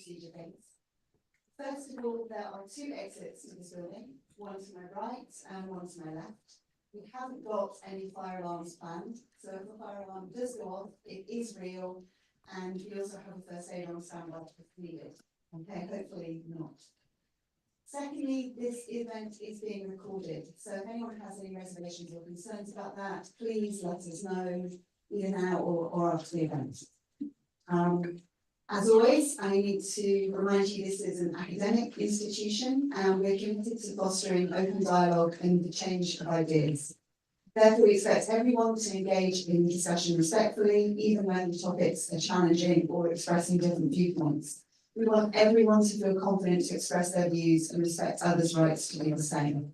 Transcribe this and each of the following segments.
procedure-based. First of all, there are two exits to this building, one to my right and one to my left. We haven't got any fire alarms planned, so if a fire alarm does go off, it is real, and we also have a first aid on standby if needed. Okay, hopefully not. Secondly, this event is being recorded, so if anyone has any reservations or concerns about that, please let us know either now or after the event. As always, I need to remind you this is an academic institution and we're committed to fostering open dialogue and the change of ideas. Therefore, we expect everyone to engage in the discussion respectfully, even when the topics are challenging or expressing different viewpoints. We want everyone to feel confident to express their views and respect others' rights to do the same.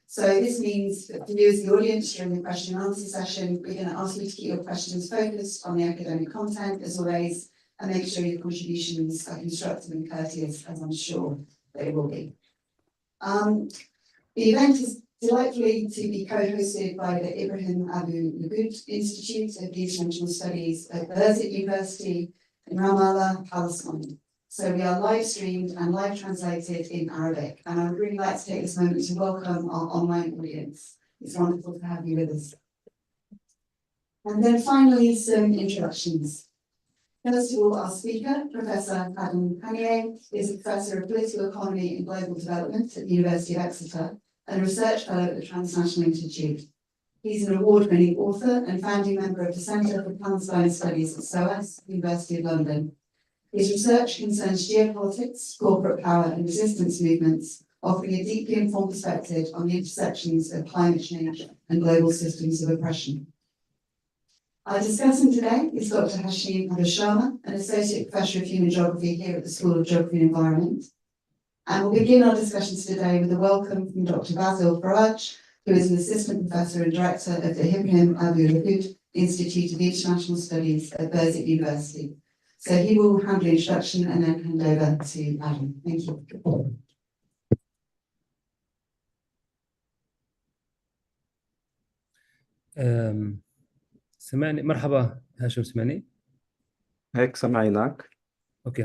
So this means that for you as the audience during the question and answer session, we're going to ask you to keep your questions focused on the academic content as always, and make sure your contributions are constructive and courteous, as I'm sure they will be. The event is delightfully to be co-hosted by the Ibrahim Abu Lughud Institute of International Studies at Birzeit University in Ramallah, Palestine. So we are live streamed and live translated in Arabic, and I would really like to take this moment to welcome our online audience. It's wonderful to have you with us. And then finally, some introductions. First of all, our speaker, Professor Adam Haniye, is a Professor of Political Economy and Global Development at the University of Exeter and a Research Fellow at the Transnational Institute. He's an award-winning author and founding member of the Centre for Palestine Studies at SOAS, University of London. His research concerns geopolitics, corporate power and resistance movements, offering a deeply informed perspective on the intersections of climate change and global systems of oppression. Our discussant today is Dr. Hashim Sharma, an Associate Professor of Human Geography here at the School of Geography and Environment. And we'll begin our discussions today with a welcome from Dr. Basil Faraj, who is an Assistant Professor and Director of the Ibrahim Abu Lughud Institute of International Studies at Birzeit University. So he will handle the introduction and then hand over to Adam. Thank you. سمعني مرحبا هاشم سمعني هيك سمعيناك. Okay.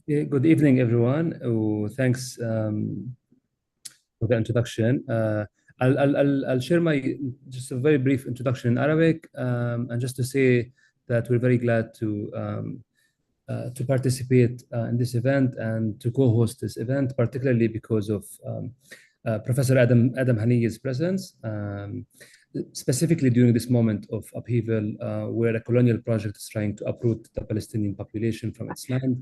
Good evening everyone. Thanks for the introduction. I'll share just a very brief introduction in Arabic and just to say that we're very glad to participate in this event and to co-host this event, particularly because of Professor Adam Haniye's presence. Specifically during this moment of upheaval where a colonial project is trying to uproot the Palestinian population from its land.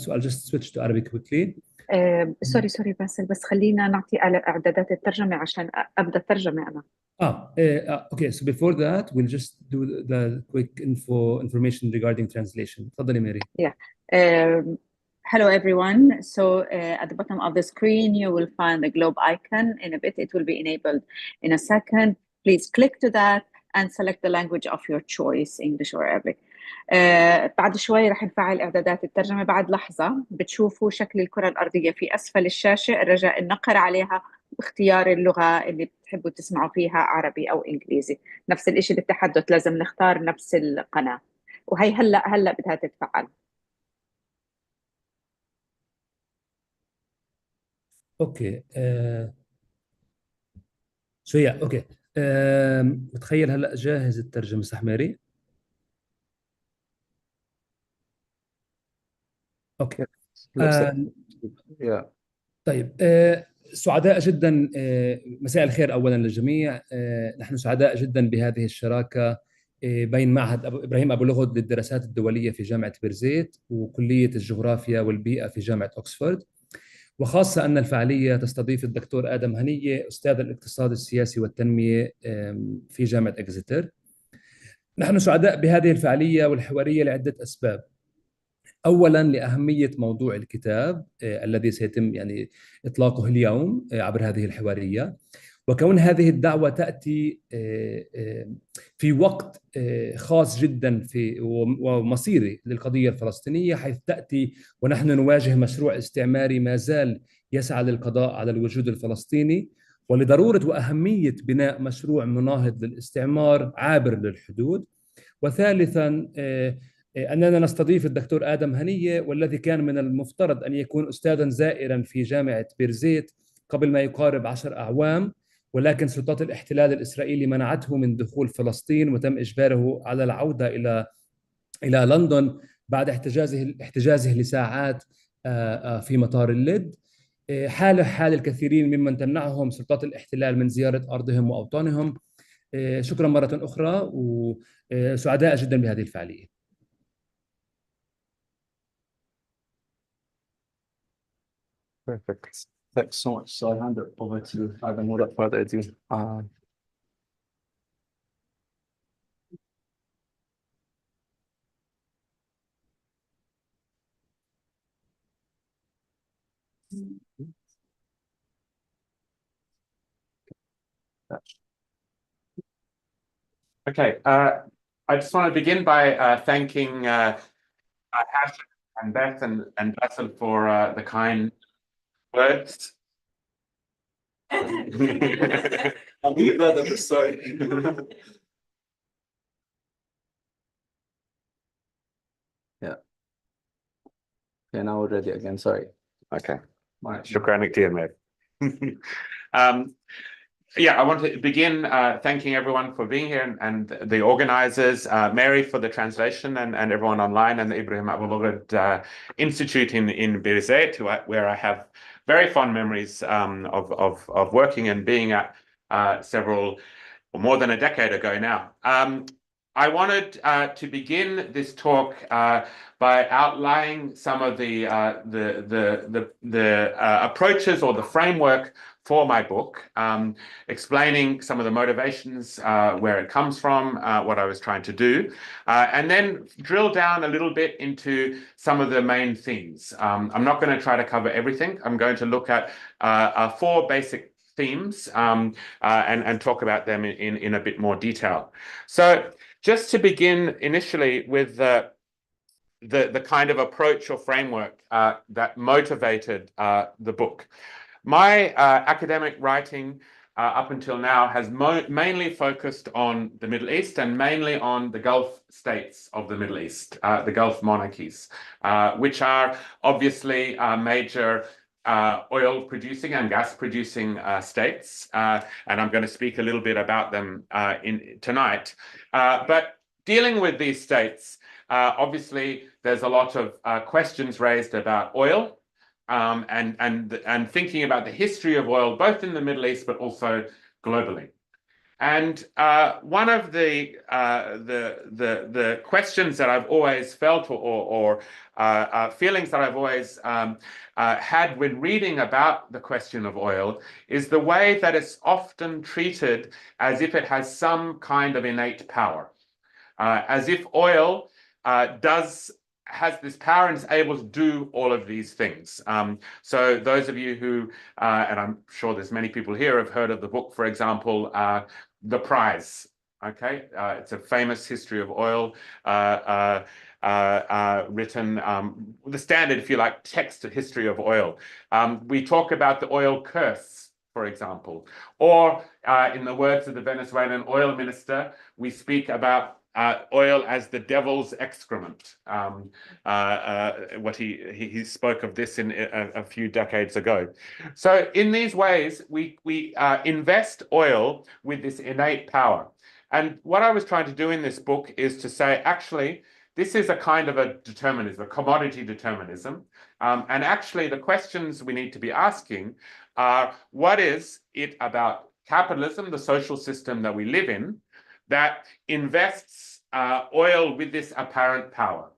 So I'll just switch to Arabic quickly. سوري بس خلينا نعطي اعدادات الترجمه عشان ابدا الترجمه انا. Okay, so before that we'll just do the quick information regarding translation. تفضلي ماري. Hello everyone. So at the bottom of the screen, you will find the globe icon. In a bit, it will be enabled in a second. Please click to that and select the language of your choice, English or Arabic. بعد شوي رح نفعل إعدادات الترجمة. بعد لحظة بتشوفوا شكل الكرة الأرضية في أسفل الشاشة. الرجاء النقر عليها باختيار اللغة اللي بتحبوا تسمعوا فيها عربي أو إنجليزي. نفس الإشي بالتحدث لازم نختار نفس القناة. وهي هلأ بدها تتفعل. اوكي شوية اوكي بتخيل هلا جاهز الترجمة صح ماري؟ اوكي طيب سعداء جدا. مساء الخير اولا للجميع. نحن سعداء جدا بهذه الشراكة بين معهد إبراهيم أبو لغد للدراسات الدولية في جامعة بيرزيت وكلية الجغرافيا والبيئة في جامعة أكسفورد، وخاصة أن الفعالية تستضيف الدكتور آدم هنية أستاذ الاقتصاد السياسي والتنمية في جامعة إكستر. نحن سعداء بهذه الفعالية والحوارية لعدة أسباب. أولاً لأهمية موضوع الكتاب الذي سيتم إطلاقه اليوم عبر هذه الحوارية، وكون هذه الدعوة تأتي في وقت خاص جدا ومصيري للقضية الفلسطينية، حيث تأتي ونحن نواجه مشروع استعماري ما زال يسعى للقضاء على الوجود الفلسطيني، ولضرورة وأهمية بناء مشروع مناهض للاستعمار عابر للحدود. وثالثا أننا نستضيف الدكتور آدم هنية، والذي كان من المفترض أن يكون أستاذا زائرا في جامعة بيرزيت قبل ما يقارب 10 أعوام، ولكن سلطات الاحتلال الإسرائيلي منعته من دخول فلسطين، وتم إجباره على العودة إلى لندن بعد احتجازه لساعات في مطار اللد. حاله حال الكثيرين ممن تمنعهم سلطات الاحتلال من زيارة أرضهم وأوطانهم. شكرا مرة أخرى، وسعداء جدا بهذه الفعالية. Perfect. Thanks so much. So I'll hand it over to Adam without further ado. Okay, I just want to begin by thanking Hash and Beth and Basil for the kind words. I'll leave that at the start. Yeah. Okay, now we're ready again. Sorry. Okay. Shukran كثير. Yeah, I want to begin thanking everyone for being here and the organizers, Mary for the translation and everyone online, and the Ibrahim Abu Lughod Institute in Birzeit, where I have very fond memories of working and being at more than a decade ago now. I wanted to begin this talk by outlining some of the approaches or the framework for my book, explaining some of the motivations, where it comes from, what I was trying to do, and then drill down a little bit into some of the main themes. I'm not going to try to cover everything. I'm going to look at 4 basic themes and talk about them in a bit more detail. So just to begin initially with the kind of approach or framework that motivated the book. My academic writing up until now has mainly focused on the Middle East and mainly on the Gulf states of the Middle East, the Gulf monarchies, which are obviously major oil producing and gas producing states. And I'm going to speak a little bit about them tonight. But dealing with these states, obviously there's a lot of questions raised about oil. And thinking about the history of oil, both in the Middle East, but also globally. And one of the questions that I've always felt or feelings that I've always had when reading about the question of oil is the way that it's often treated as if it has some kind of innate power, as if oil has this power and is able to do all of these things. So those of you who, and I'm sure there's many people here have heard of the book, for example, The Prize. Okay, it's a famous history of oil written, the standard, if you like, text history of oil. We talk about the oil curse, for example, or in the words of the Venezuelan oil minister, we speak about oil as the devil's excrement. What he spoke of this in a few decades ago. So in these ways, we invest oil with this innate power. And what I was trying to do in this book is to say, actually, this is a kind of a determinism, a commodity determinism. And actually, the questions we need to be asking are, what is it about capitalism, the social system that we live in, that invests oil with this apparent power?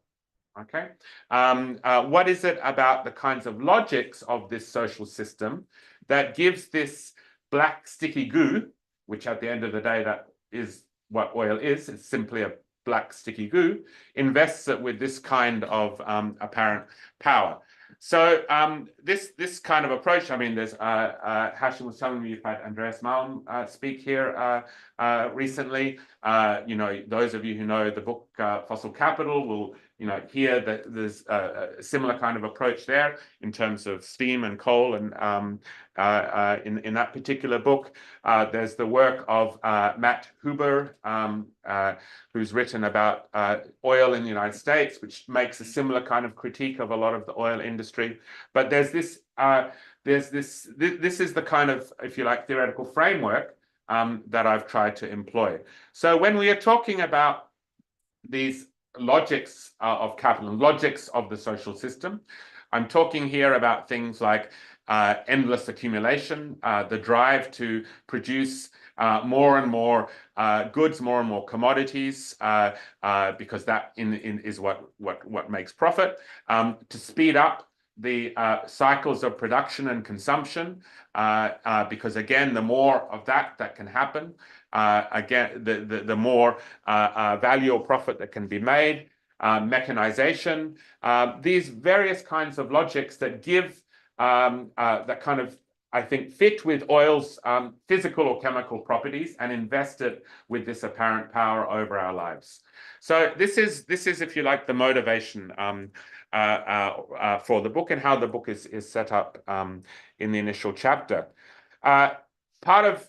Okay, what is it about the kinds of logics of this social system that gives this black sticky goo, which at the end of the day, that is what oil is, it's simply a black sticky goo, invests it with this kind of apparent power. So this kind of approach, I mean, there's Hashim was telling me you've had Andreas Malm speak here recently. You know, those of you who know the book Fossil Capital will here there's a similar kind of approach there in terms of steam and coal, and in that particular book, there's the work of Matt Huber, who's written about oil in the United States, which makes a similar kind of critique of a lot of the oil industry. But there's this is the kind of, if you like, theoretical framework that I've tried to employ. So when we are talking about these logics of capital, logics of the social system, I'm talking here about things like endless accumulation, the drive to produce more and more goods, more and more commodities, because that is what makes profit, to speed up the cycles of production and consumption, because again, the more of that can happen, again, the more value or profit that can be made, mechanization, these various kinds of logics that give that kind of, I think, fit with oil's physical or chemical properties and invest it with this apparent power over our lives. So this is, if you like, the motivation for the book and how the book is set up in the initial chapter. Part of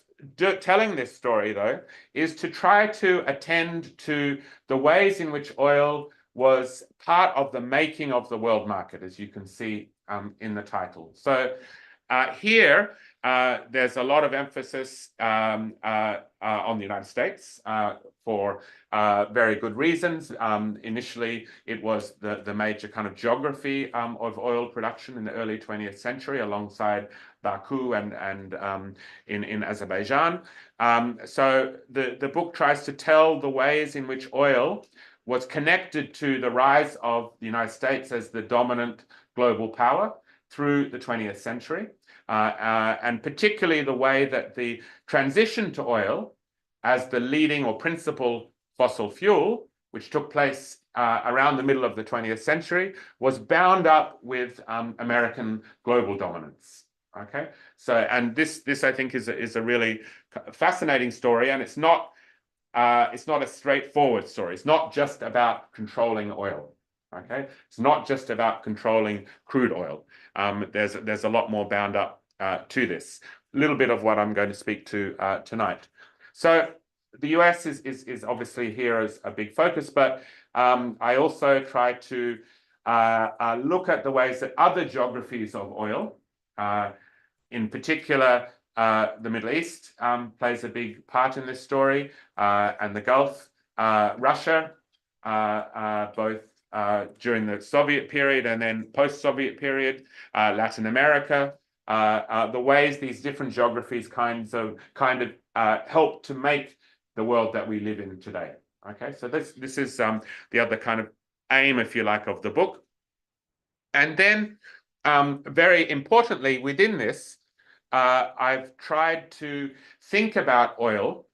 telling this story, though, is to try to attend to the ways in which oil was part of the making of the world market, as you can see in the title. So here, there's a lot of emphasis on the United States for very good reasons. Initially, it was the major kind of geography of oil production in the early 20th century, alongside Baku and in Azerbaijan. So the book tries to tell the ways in which oil was connected to the rise of the United States as the dominant global power through the 20th century. And particularly the way that the transition to oil as the leading or principal fossil fuel, which took place around the middle of the 20th century, was bound up with American global dominance. Okay, so and this I think is a really fascinating story, and it's not a straightforward story. It's not just about controlling oil. Okay, it's not just about controlling crude oil. There's a lot more bound up to this. A little bit of what I'm going to speak to tonight. So the US is obviously here as a big focus, but I also try to look at the ways that other geographies of oil, in particular the Middle East, plays a big part in this story, and the Gulf, Russia, both during the Soviet period and then post-Soviet period, Latin America, the ways these different geographies kind of help to make the world that we live in today. Okay, so this is the other kind of aim, if you like, of the book. And then, very importantly, within this, I've tried to think about oil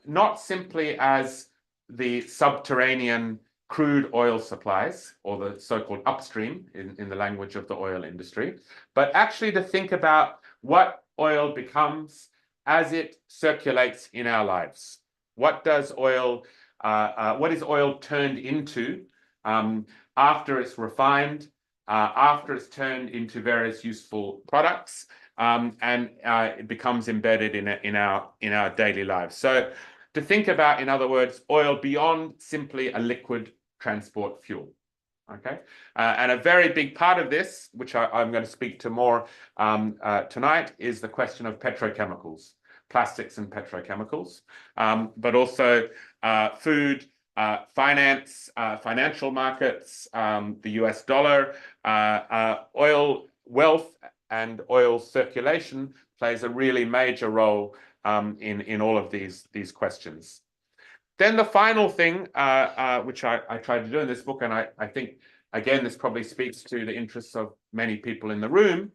not simply as the subterranean crude oil supplies, or the so-called upstream in the language of the oil industry, but actually to think about what oil becomes as it circulates in our lives. What does oil, what is oil turned into after it's refined, after it's turned into various useful products, and it becomes embedded in our daily lives. So to think about, in other words, oil beyond simply a liquid transport fuel. Okay, and a very big part of this, which I'm going to speak to more tonight, is the question of petrochemicals, plastics and petrochemicals, but also food, finance, financial markets, the US dollar, oil wealth and oil circulation plays a really major role in all of these questions. Then the final thing, which I tried to do in this book, and I think, again, this probably speaks to the interests of many people in the room,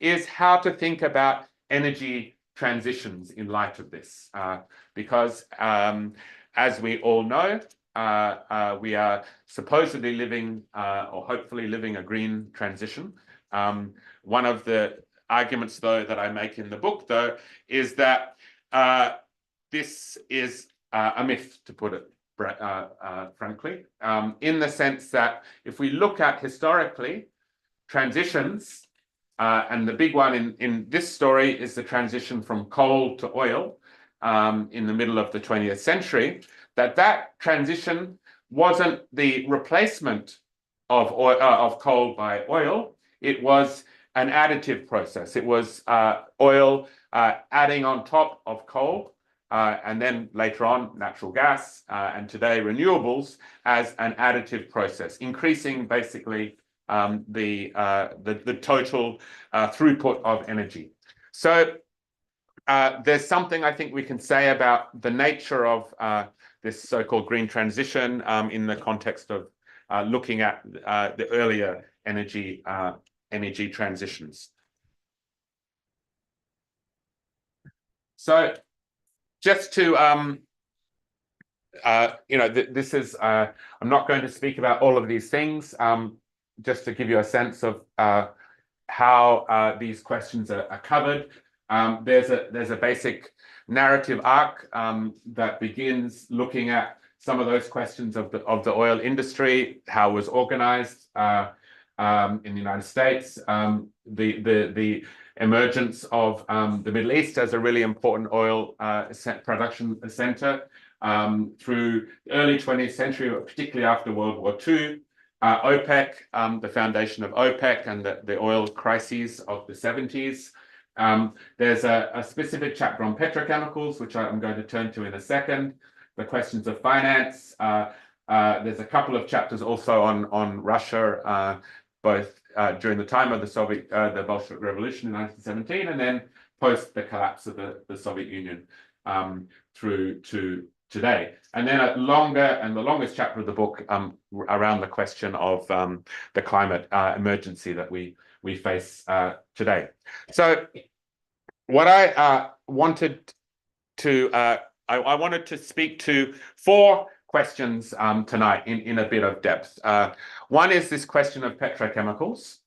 is how to think about energy transitions in light of this. Because as we all know, we are supposedly living, or hopefully living, a green transition. One of the arguments, though, that I make in the book, though, is that this is a myth, to put it frankly, in the sense that if we look at historically transitions, and the big one in this story is the transition from coal to oil in the middle of the 20th century, that transition wasn't the replacement of coal by oil. It was an additive process. It was oil adding on top of coal, and then later on natural gas, and today renewables as an additive process, increasing basically the total throughput of energy. So there's something I think we can say about the nature of this so-called green transition in the context of looking at the earlier energy transitions. So just to, this is, I'm not going to speak about all of these things, just to give you a sense of how these questions are covered. There's a basic narrative arc that begins looking at some of those questions of the oil industry, how it was organized in the United States, the emergence of the Middle East as a really important oil production center through the early 20th century, particularly after World War II, OPEC, the foundation of OPEC and the oil crises of the 70s. There's a specific chapter on petrochemicals, which I'm going to turn to in a second. The questions of finance. There's a couple of chapters also on Russia, both during the time of the Bolshevik Revolution in 1917, and then post the collapse of the Soviet Union through to today. And then the longest chapter of the book around the question of the climate emergency that we face today. So what I wanted to I wanted to speak to 4 questions tonight in a bit of depth. One is this question of petrochemicals.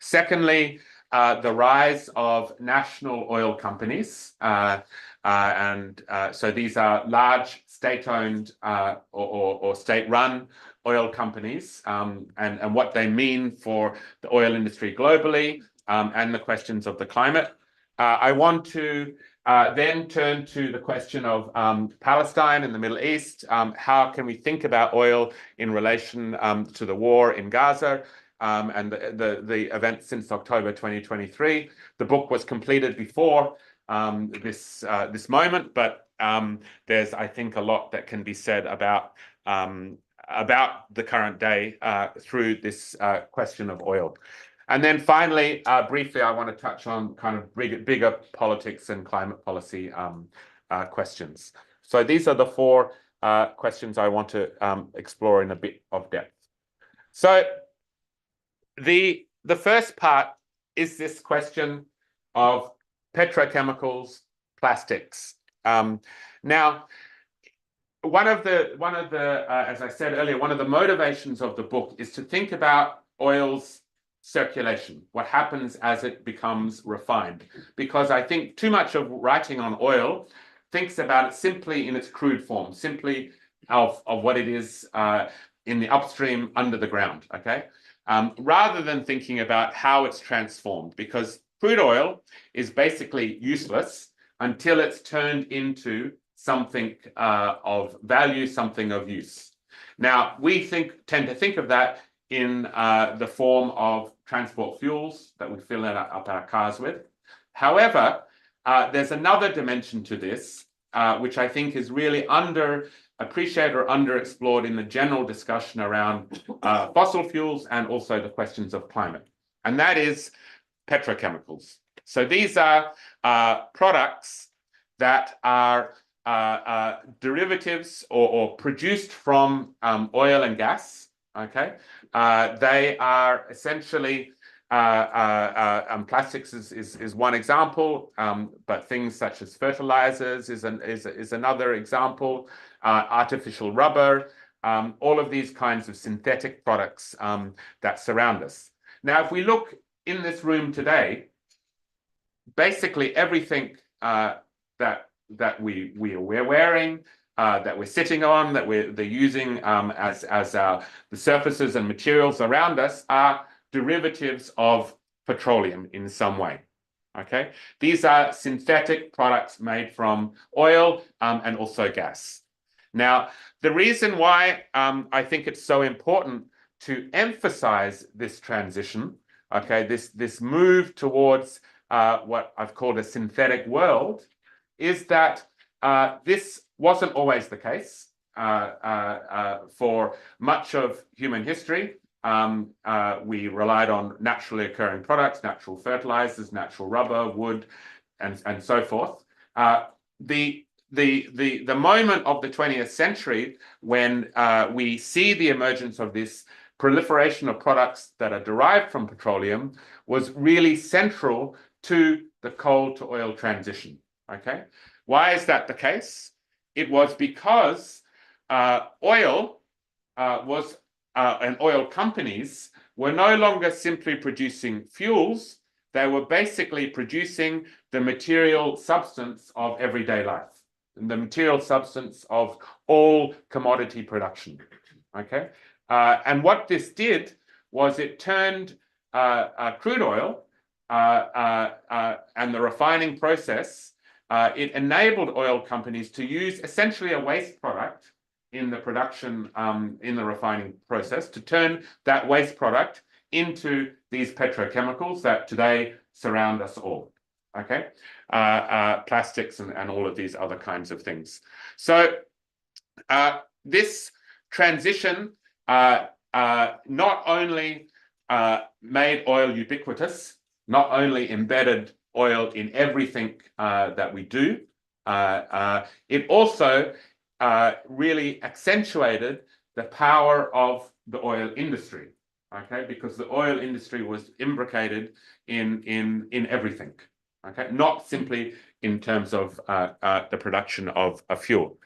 Secondly, the rise of national oil companies. So these are large state-owned or state-run oil companies, and what they mean for the oil industry globally, and the questions of the climate. I want to then turn to the question of Palestine and the Middle East. How can we think about oil in relation to the war in Gaza and the events since October 2023? The book was completed before this moment, but there's, I think, a lot that can be said about the current day through this question of oil. And then finally, briefly, I want to touch on kind of bigger politics and climate policy questions. So these are the 4 questions I want to explore in a bit of depth. So the first part is this question of petrochemicals, plastics. Now, one of the as I said earlier, one of the motivations of the book is to think about oil's circulation, what happens as it becomes refined. Because I think too much of writing on oil thinks about it simply in its crude form, simply of what it is in the upstream under the ground, okay? Rather than thinking about how it's transformed, because crude oil is basically useless until it's turned into something of value, something of use. Now, we tend to think of that in the form of transport fuels that we fill up our cars with. However, there's another dimension to this, which I think is really underappreciated or underexplored in the general discussion around fossil fuels and also the questions of climate, and that is petrochemicals. So these are products that are derivatives or produced from oil and gas. Okay, they are essentially plastics is one example, but things such as fertilizers is another example. Artificial rubber, all of these kinds of synthetic products that surround us. Now, if we look in this room today, basically everything that we're wearing, that we're sitting on, that they're using as the surfaces and materials around us are derivatives of petroleum in some way. Okay, these are synthetic products made from oil and also gas. Now, the reason why I think it's so important to emphasize this transition, okay, this move towards what I've called a synthetic world, is that this wasn't always the case for much of human history. We relied on naturally occurring products, natural fertilizers, natural rubber, wood, and so forth. The moment of the 20th century when we see the emergence of this proliferation of products that are derived from petroleum was really central to the coal to oil transition. Okay, why is that the case? It was because oil was and oil companies were no longer simply producing fuels. They were basically producing the material substance of everyday life, the material substance of all commodity production. Okay, and what this did was it turned crude oil and the refining process. It enabled oil companies to use essentially a waste product in the production, in the refining process, to turn that waste product into these petrochemicals that today surround us all. Okay, plastics and all of these other kinds of things. So this transition not only made oil ubiquitous, not only embedded oil in everything that we do, it also really accentuated the power of the oil industry, okay? Because the oil industry was imbricated in everything, okay? Not simply in terms of the production of a fuel.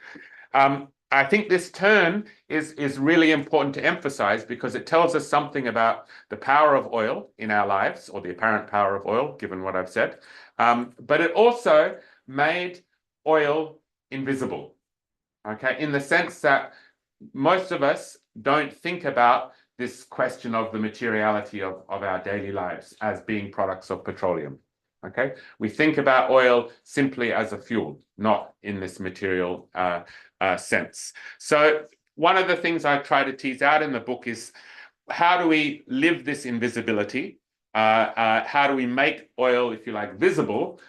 I think this turn is really important to emphasize because it tells us something about the power of oil in our lives, or the apparent power of oil, given what I've said. But it also made oil invisible, okay, in the sense that most of us don't think about this question of the materiality of our daily lives as being products of petroleum. Okay, we think about oil simply as a fuel, not in this material sense. So one of the things I try to tease out in the book is how do we live this invisibility? How do we make oil, if you like, visible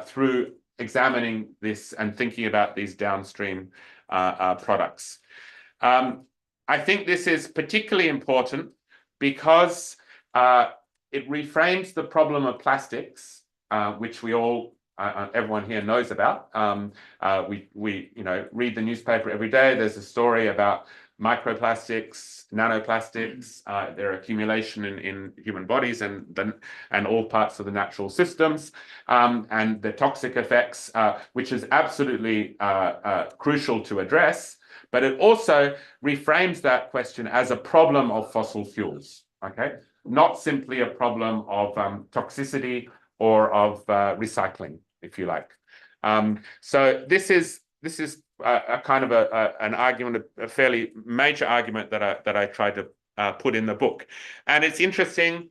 through examining this and thinking about these downstream products? I think this is particularly important because it reframes the problem of plastics, which we all, everyone here knows about. We read the newspaper every day. There's a story about microplastics, nanoplastics, their accumulation in human bodies and all parts of the natural systems, and the toxic effects, which is absolutely crucial to address. But it also reframes that question as a problem of fossil fuels. Okay, not simply a problem of toxicity or of recycling, if you like. So this is a kind of an argument, a fairly major argument that I tried to put in the book. And it's interesting,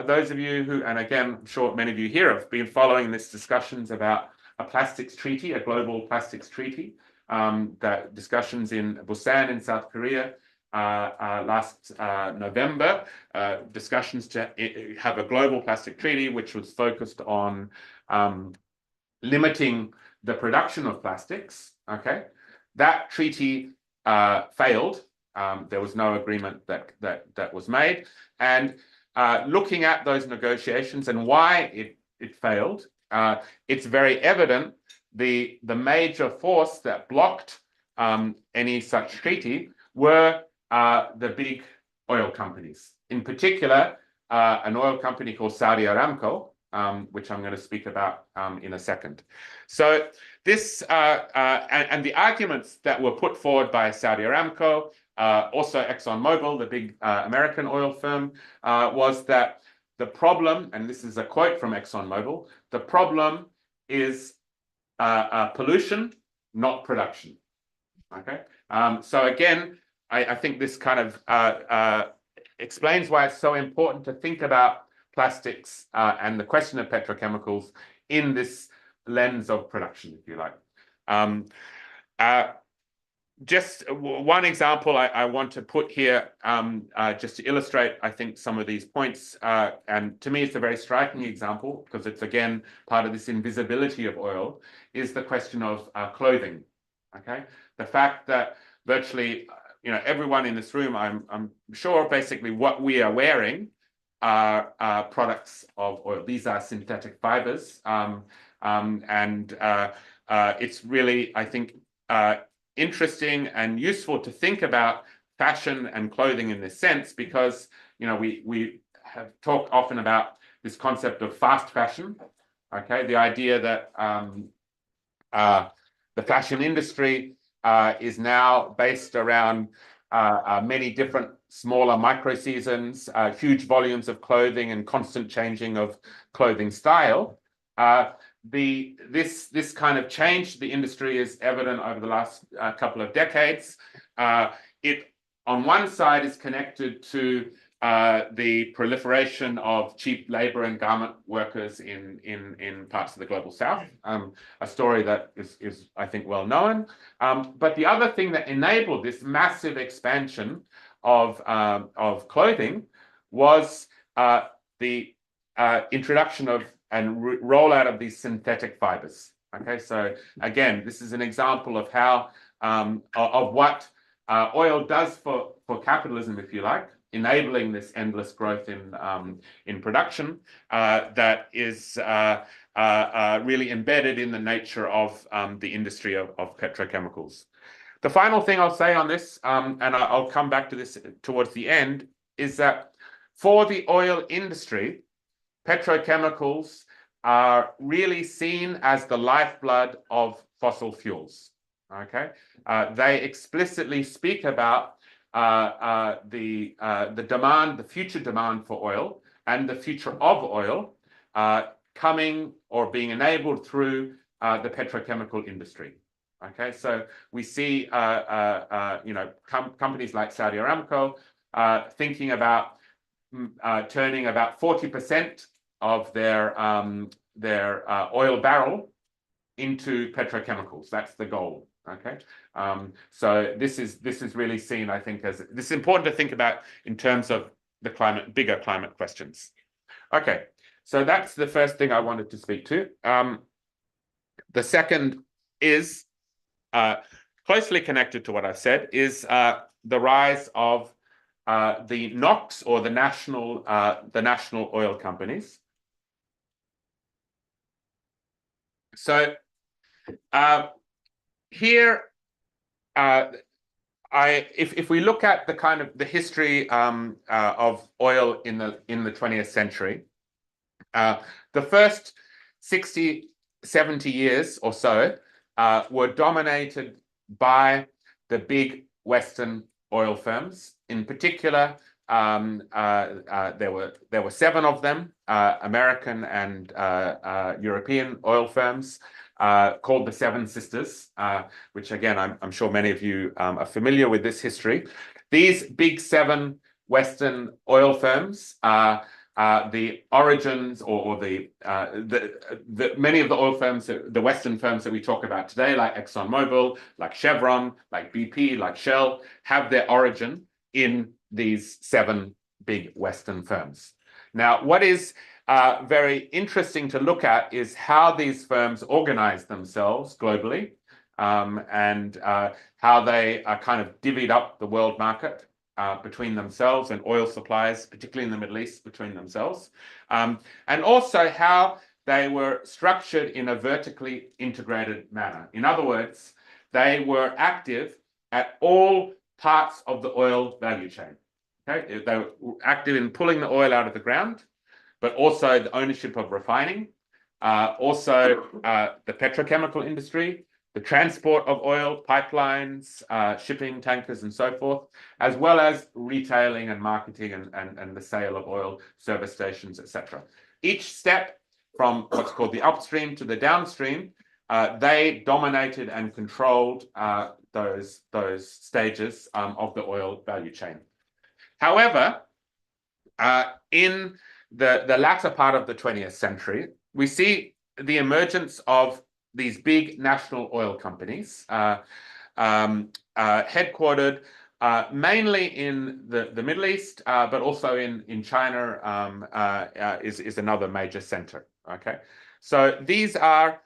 those of you who, and again, I'm sure many of you here have been following these discussions about a plastics treaty, a global plastics treaty, that discussions in Busan in South Korea last November, discussions to have a global plastic treaty which was focused on limiting the production of plastics. Okay, that treaty failed. There was no agreement that was made. And looking at those negotiations and why it failed, it's very evident the major force that blocked any such treaty were the big oil companies. In particular, an oil company called Saudi Aramco, which I'm going to speak about in a second. So this, and the arguments that were put forward by Saudi Aramco, also ExxonMobil, the big American oil firm, was that the problem, and this is a quote from ExxonMobil, the problem is pollution, not production. Okay, so again, I think this kind of explains why it's so important to think about plastics and the question of petrochemicals in this lens of production, if you like. Just one example I want to put here, just to illustrate, I think, some of these points. And to me, it's a very striking example because it's, again, part of this invisibility of oil, is the question of clothing. Okay, the fact that virtually, everyone in this room, I'm sure, basically what we are wearing are products of oil. These are synthetic fibers, and it's really, I think, interesting and useful to think about fashion and clothing in this sense, because we have talked often about this concept of fast fashion. Okay, the idea that the fashion industry is now based around many different smaller micro seasons, huge volumes of clothing, and constant changing of clothing style. This kind of change to the industry is evident over the last couple of decades. It, on one side, is connected to the proliferation of cheap labor and garment workers in parts of the global south, a story that is I think, well known. But the other thing that enabled this massive expansion of clothing was the introduction of and rollout of these synthetic fibers. Okay, so again, this is an example of how of what oil does for capitalism, if you like, enabling this endless growth in production that is really embedded in the nature of the industry of petrochemicals. The final thing I'll say on this, and I'll come back to this towards the end, is that for the oil industry, petrochemicals are really seen as the lifeblood of fossil fuels. Okay, they explicitly speak about the demand, the future demand for oil, and the future of oil coming or being enabled through the petrochemical industry. Okay, so we see companies like Saudi Aramco thinking about turning about 40% of their oil barrel into petrochemicals. That's the goal. Okay, so this is really seen, I think, as this is important to think about in terms of the bigger climate questions. Okay, so that's the first thing I wanted to speak to. The second is closely connected to what I've said, is the rise of the NOCs, or the national oil companies. So here, if we look at the kind of the history of oil in the 20th century, the first 60, 70 years or so were dominated by the big Western oil firms. In particular, there were 7 of them, American and European oil firms, called the Seven Sisters, which again, I'm sure many of you are familiar with this history. These big 7 Western oil firms are the origins, or many of the oil firms, the Western firms that we talk about today, like ExxonMobil, like Chevron, like BP, like Shell, have their origin in these 7 big Western firms. Now, what is very interesting to look at is how these firms organize themselves globally, and how they are kind of divvied up the world market between themselves, and oil suppliers, particularly in the Middle East, between themselves, and also how they were structured in a vertically integrated manner. In other words, they were active at all parts of the oil value chain. Okay? They were active in pulling the oil out of the ground, but also the ownership of refining, also the petrochemical industry, the transport of oil, pipelines, shipping tankers, and so forth, as well as retailing and marketing and the sale of oil, service stations, etc. Each step from what's called the upstream to the downstream they dominated and controlled those stages of the oil value chain. However, in the latter part of the 20th century, we see the emergence of these big national oil companies, headquartered mainly in the Middle East, but also in China is another major center. Okay, so these are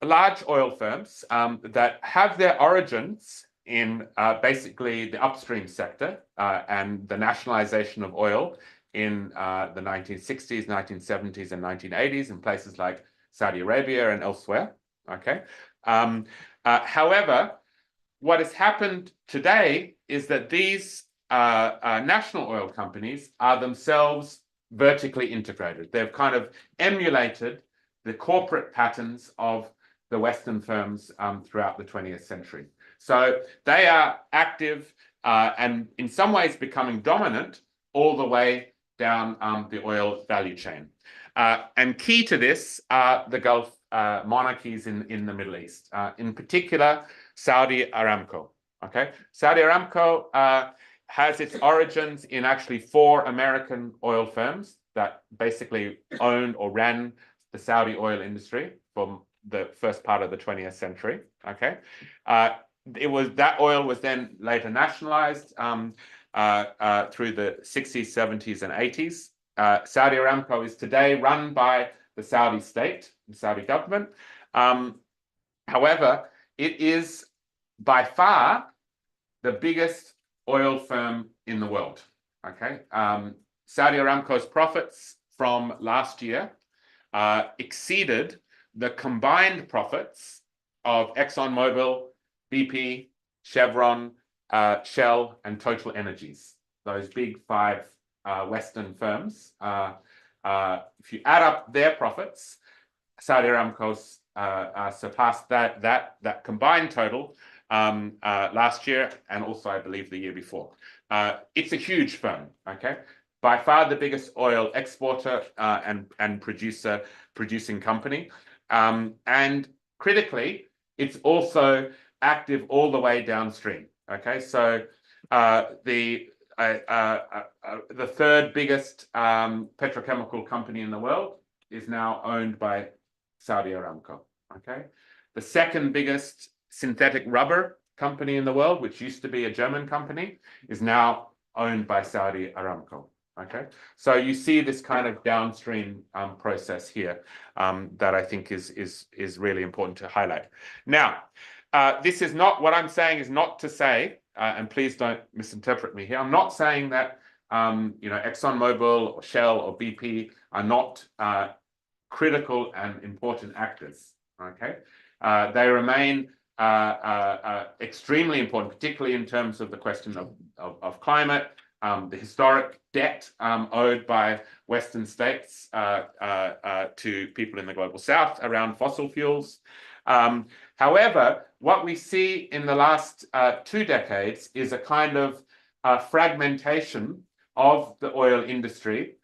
large oil firms that have their origins in basically the upstream sector and the nationalization of oil in the 1960s, 1970s, and 1980s in places like Saudi Arabia and elsewhere. Okay. However, what has happened today is that these national oil companies are themselves vertically integrated. They've kind of emulated the corporate patterns of the Western firms throughout the 20th century. So they are active and in some ways becoming dominant all the way down the oil value chain. And key to this are the Gulf monarchies in the Middle East, in particular, Saudi Aramco. Okay, Saudi Aramco has its origins in actually 4 American oil firms that basically owned or ran the Saudi oil industry from the first part of the 20th century. Okay, that oil was then later nationalized through the 60s, 70s, and 80s. Saudi Aramco is today run by the Saudi state, the Saudi government. However, it is by far the biggest oil firm in the world. Okay, Saudi Aramco's profits from last year exceeded the combined profits of ExxonMobil, BP, Chevron, Shell, and Total Energies. Those big 5 Western firms. If you add up their profits, Saudi Aramco's surpassed that combined total last year, and also I believe the year before. It's a huge firm. Okay, by far the biggest oil exporter and producing company, and critically, it's also active all the way downstream. Okay, so the 3rd biggest petrochemical company in the world is now owned by Saudi Aramco. Okay, the 2nd biggest synthetic rubber company in the world, which used to be a German company, is now owned by Saudi Aramco. Okay, so you see this kind of downstream process here that I think is really important to highlight. Now, this is not what I'm saying is not to say, and please don't misinterpret me here. I'm not saying that ExxonMobil or Shell or BP are not critical and important actors. Okay, they remain extremely important, particularly in terms of the question of climate, the historic debt owed by Western states to people in the global South around fossil fuels. However, what we see in the last 2 decades is a kind of fragmentation of the oil industry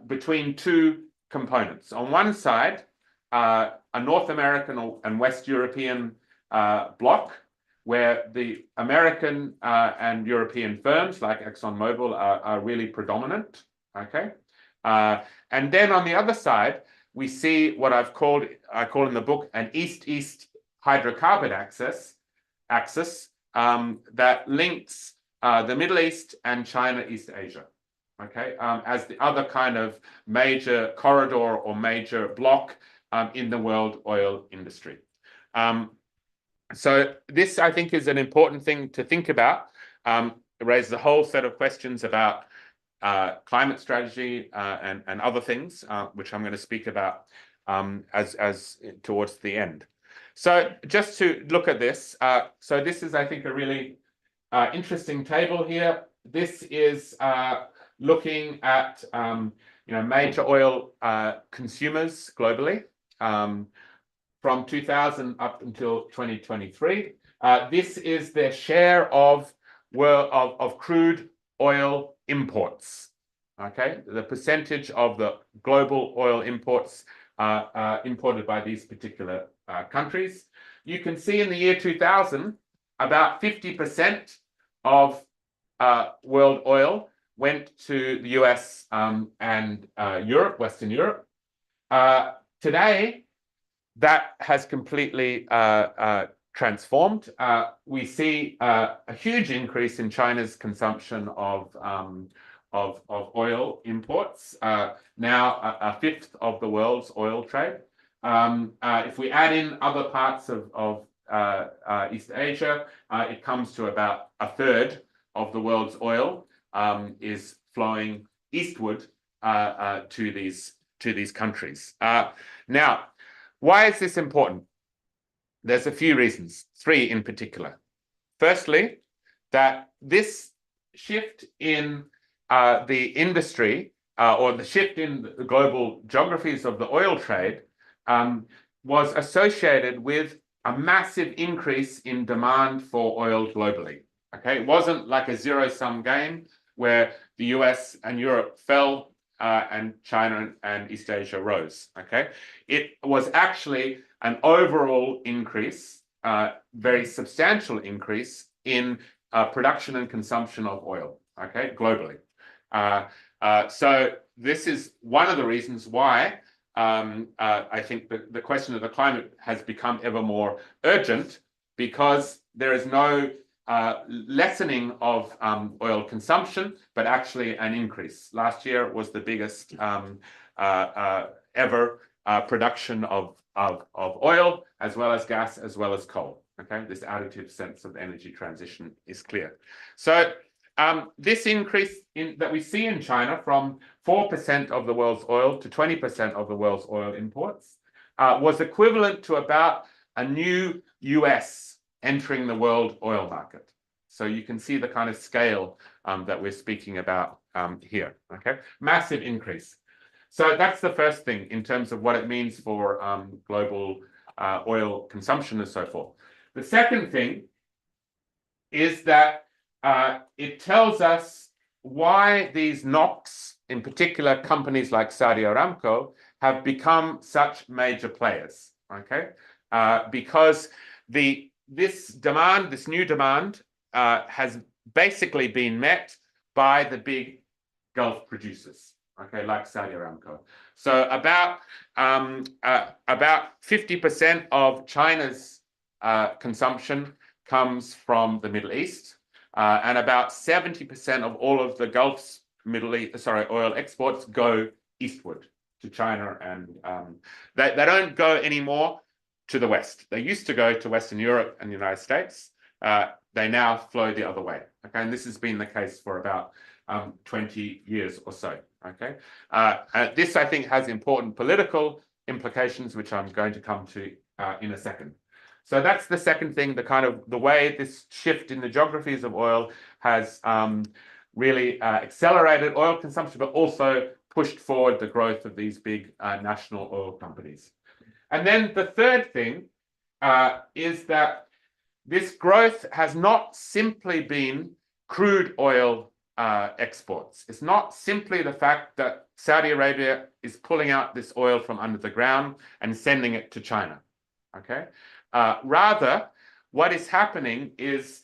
between 2 components. On one side, a North American and West European bloc, where the American and European firms like ExxonMobil are really predominant. Okay, and then on the other side, we see what I call in the book an East-East hydrocarbon axis that links the Middle East and China, East Asia. Okay, as the other kind of major corridor or major block in the world oil industry. So this, I think, is an important thing to think about. It raises a whole set of questions about climate strategy and other things, which I'm going to speak about as towards the end. So just to look at this, so this is, I think, a really interesting table here. This is looking at major oil consumers globally. From 2000 up until 2023. This is their share of crude oil imports. Okay, the percentage of the global oil imports imported by these particular countries. You can see in the year 2000, about 50% of world oil went to the US and Europe, Western Europe. Today, that has completely transformed. We see a huge increase in China's consumption of oil imports, now a fifth of the world's oil trade. If we add in other parts of East Asia, it comes to about a third of the world's oil is flowing eastward to these countries. Now, why is this important? There's a few reasons, three in particular. Firstly, that this shift in the industry or the shift in the global geographies of the oil trade was associated with a massive increase in demand for oil globally. Okay, it wasn't like a zero-sum game where the US and Europe fell and China and East Asia rose. Okay, it was actually an overall increase, very substantial increase in production and consumption of oil. Okay, globally. So this is one of the reasons why I think the question of the climate has become ever more urgent, because there is no lessening of oil consumption, but actually an increase. Last year was the biggest ever production of oil, as well as gas, as well as coal. Okay, this additive sense of energy transition is clear. So this increase that we see in China from 4% of the world's oil to 20% of the world's oil imports was equivalent to about a new US entering the world oil market. So you can see the kind of scale that we're speaking about here. Okay, massive increase. So that's the first thing in terms of what it means for global oil consumption and so forth. The second thing is that it tells us why these NOCs, in particular companies like Saudi Aramco, have become such major players. Okay, because this new demand has basically been met by the big Gulf producers. Okay, like Saudi Aramco. So about 50% of China's consumption comes from the Middle East. And about 70% of all of the Gulf's oil exports go eastward to China, and they don't go anymore to the West. They used to go to Western Europe and the United States. They now flow the other way. Okay, and this has been the case for about 20 years or so. Okay, this I think has important political implications, which I'm going to come to in a second. So that's the second thing, the way this shift in the geographies of oil has really accelerated oil consumption, but also pushed forward the growth of these big national oil companies. And then the third thing is that this growth has not simply been crude oil exports. It's not simply the fact that Saudi Arabia is pulling out this oil from under the ground and sending it to China. Okay. Rather, what is happening is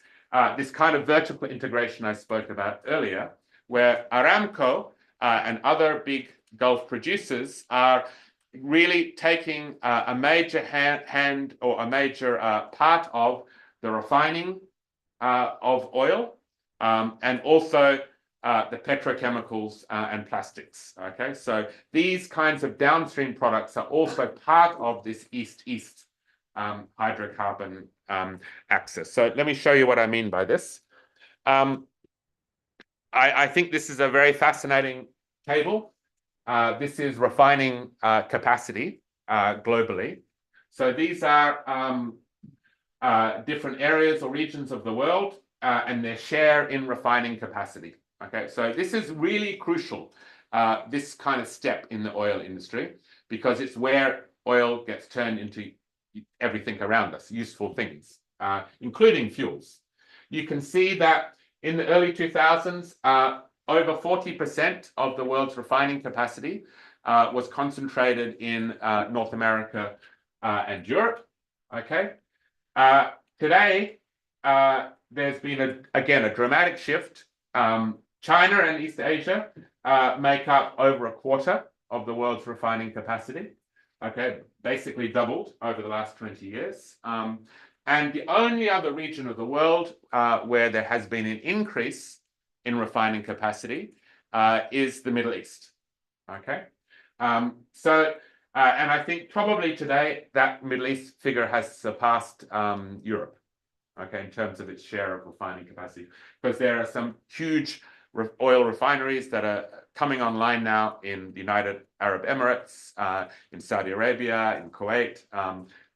this kind of vertical integration I spoke about earlier, where Aramco and other big Gulf producers are really taking a major hand or a major part of the refining of oil and also the petrochemicals and plastics. Okay, so these kinds of downstream products are also part of this east-east hydrocarbon axis. So let me show you what I mean by this. I think this is a very fascinating table. This is refining capacity globally. So these are different areas or regions of the world and their share in refining capacity. Okay, so this is really crucial, this kind of step in the oil industry, because it's where oil gets turned into everything around us, useful things, including fuels. You can see that in the early 2000s, over 40% of the world's refining capacity was concentrated in North America and Europe. Okay. Today, there's been, again, a dramatic shift. China and East Asia make up over a quarter of the world's refining capacity. Okay, basically doubled over the last 20 years. And the only other region of the world where there has been an increase in refining capacity is the Middle East. Okay, and I think probably today that Middle East figure has surpassed Europe, okay, in terms of its share of refining capacity, because there are some huge oil refineries that are coming online now in the United Arab Emirates, in Saudi Arabia, in Kuwait,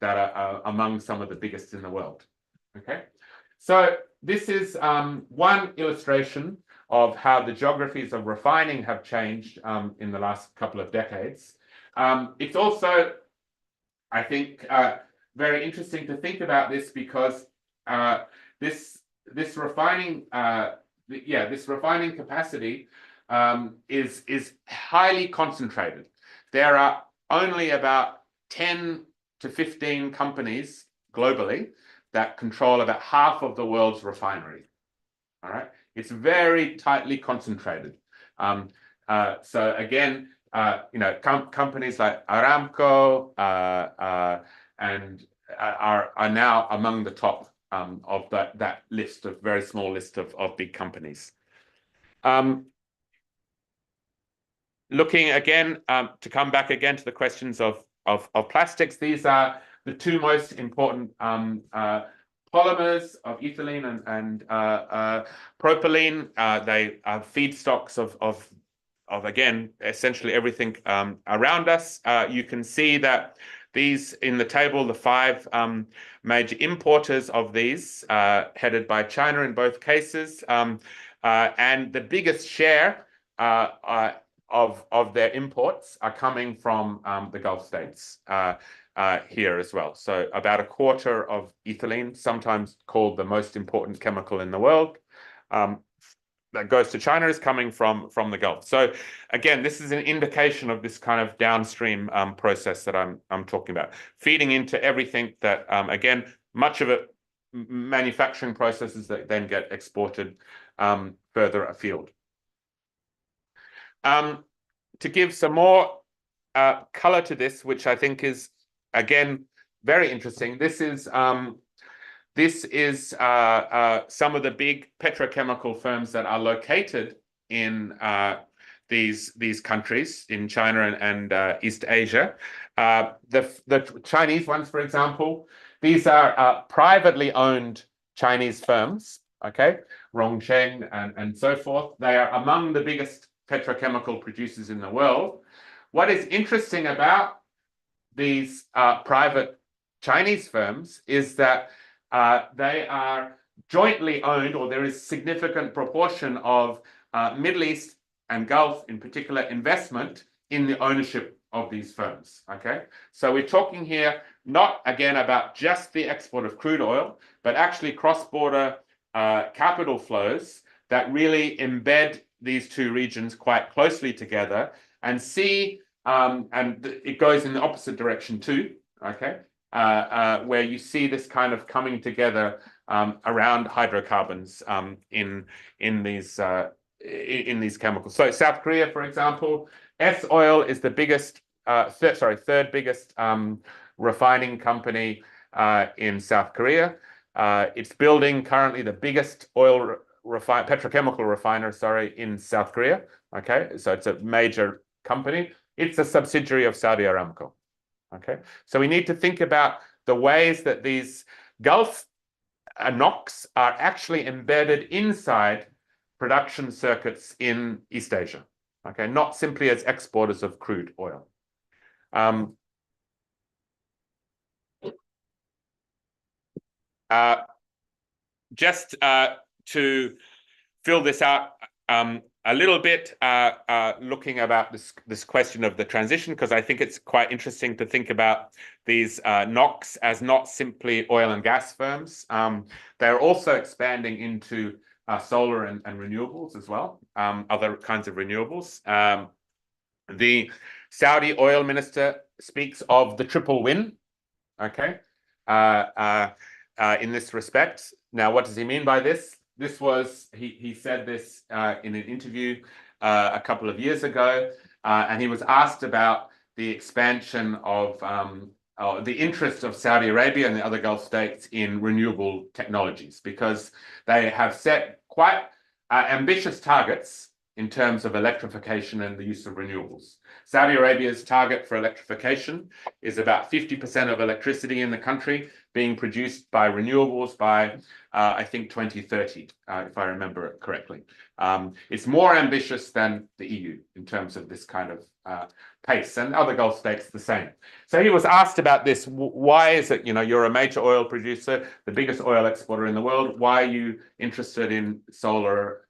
that are among some of the biggest in the world. Okay, so this is one illustration of how the geographies of refining have changed in the last couple of decades. It's also, I think, very interesting to think about this because this refining capacity is highly concentrated. There are only about 10 to 15 companies globally that control about half of the world's refinery. All right, it's very tightly concentrated. So again, companies like Aramco and are now among the top of that list of very small list of big companies. Looking again to come back again to the questions of plastics, these are the two most important polymers of ethylene and propylene. They are feedstocks of again essentially everything around us. You can see that these in the table, the 5 major importers of these, headed by China in both cases, and the biggest share of their imports are coming from the Gulf states here as well. So about a quarter of ethylene, sometimes called the most important chemical in the world, that goes to China, is coming from the Gulf. So again, this is an indication of this kind of downstream process that I'm talking about, feeding into everything that again, much of it manufacturing processes that then get exported further afield. To give some more color to this, which I think is again very interesting, this is some of the big petrochemical firms that are located in these countries, in China and East Asia. The Chinese ones, for example, these are privately owned Chinese firms, okay, Rongsheng and so forth. They are among the biggest petrochemical producers in the world. What is interesting about these private Chinese firms is that they are jointly owned, or there is significant proportion of Middle East and Gulf in particular investment in the ownership of these firms. Okay, so we're talking here not again about just the export of crude oil, but actually cross-border capital flows that really embed these two regions quite closely together and see, and it goes in the opposite direction too. Okay, where you see this kind of coming together around hydrocarbons in these chemicals. So South Korea, for example, S-Oil is the biggest, third biggest refining company in South Korea. It's building currently the biggest petrochemical refiner, in South Korea. Okay, so it's a major company. It's a subsidiary of Saudi Aramco. Okay, so we need to think about the ways that these Gulf NOx are actually embedded inside production circuits in East Asia. Okay, not simply as exporters of crude oil. Just to fill this out a little bit, looking about this question of the transition, because I think it's quite interesting to think about these NOx as not simply oil and gas firms. They're also expanding into solar and renewables as well, other kinds of renewables. The Saudi oil minister speaks of the triple win, okay, in this respect. Now, what does he mean by this? This was, he said this in an interview a couple of years ago, and he was asked about the expansion of the interest of Saudi Arabia and the other Gulf states in renewable technologies, because they have set quite ambitious targets in terms of electrification and the use of renewables. Saudi Arabia's target for electrification is about 50% of electricity in the country being produced by renewables by, I think, 2030, if I remember it correctly. It's more ambitious than the EU in terms of this kind of pace, and other Gulf states the same. So he was asked about this. Why is it, you're a major oil producer, the biggest oil exporter in the world. Why are you interested in solar,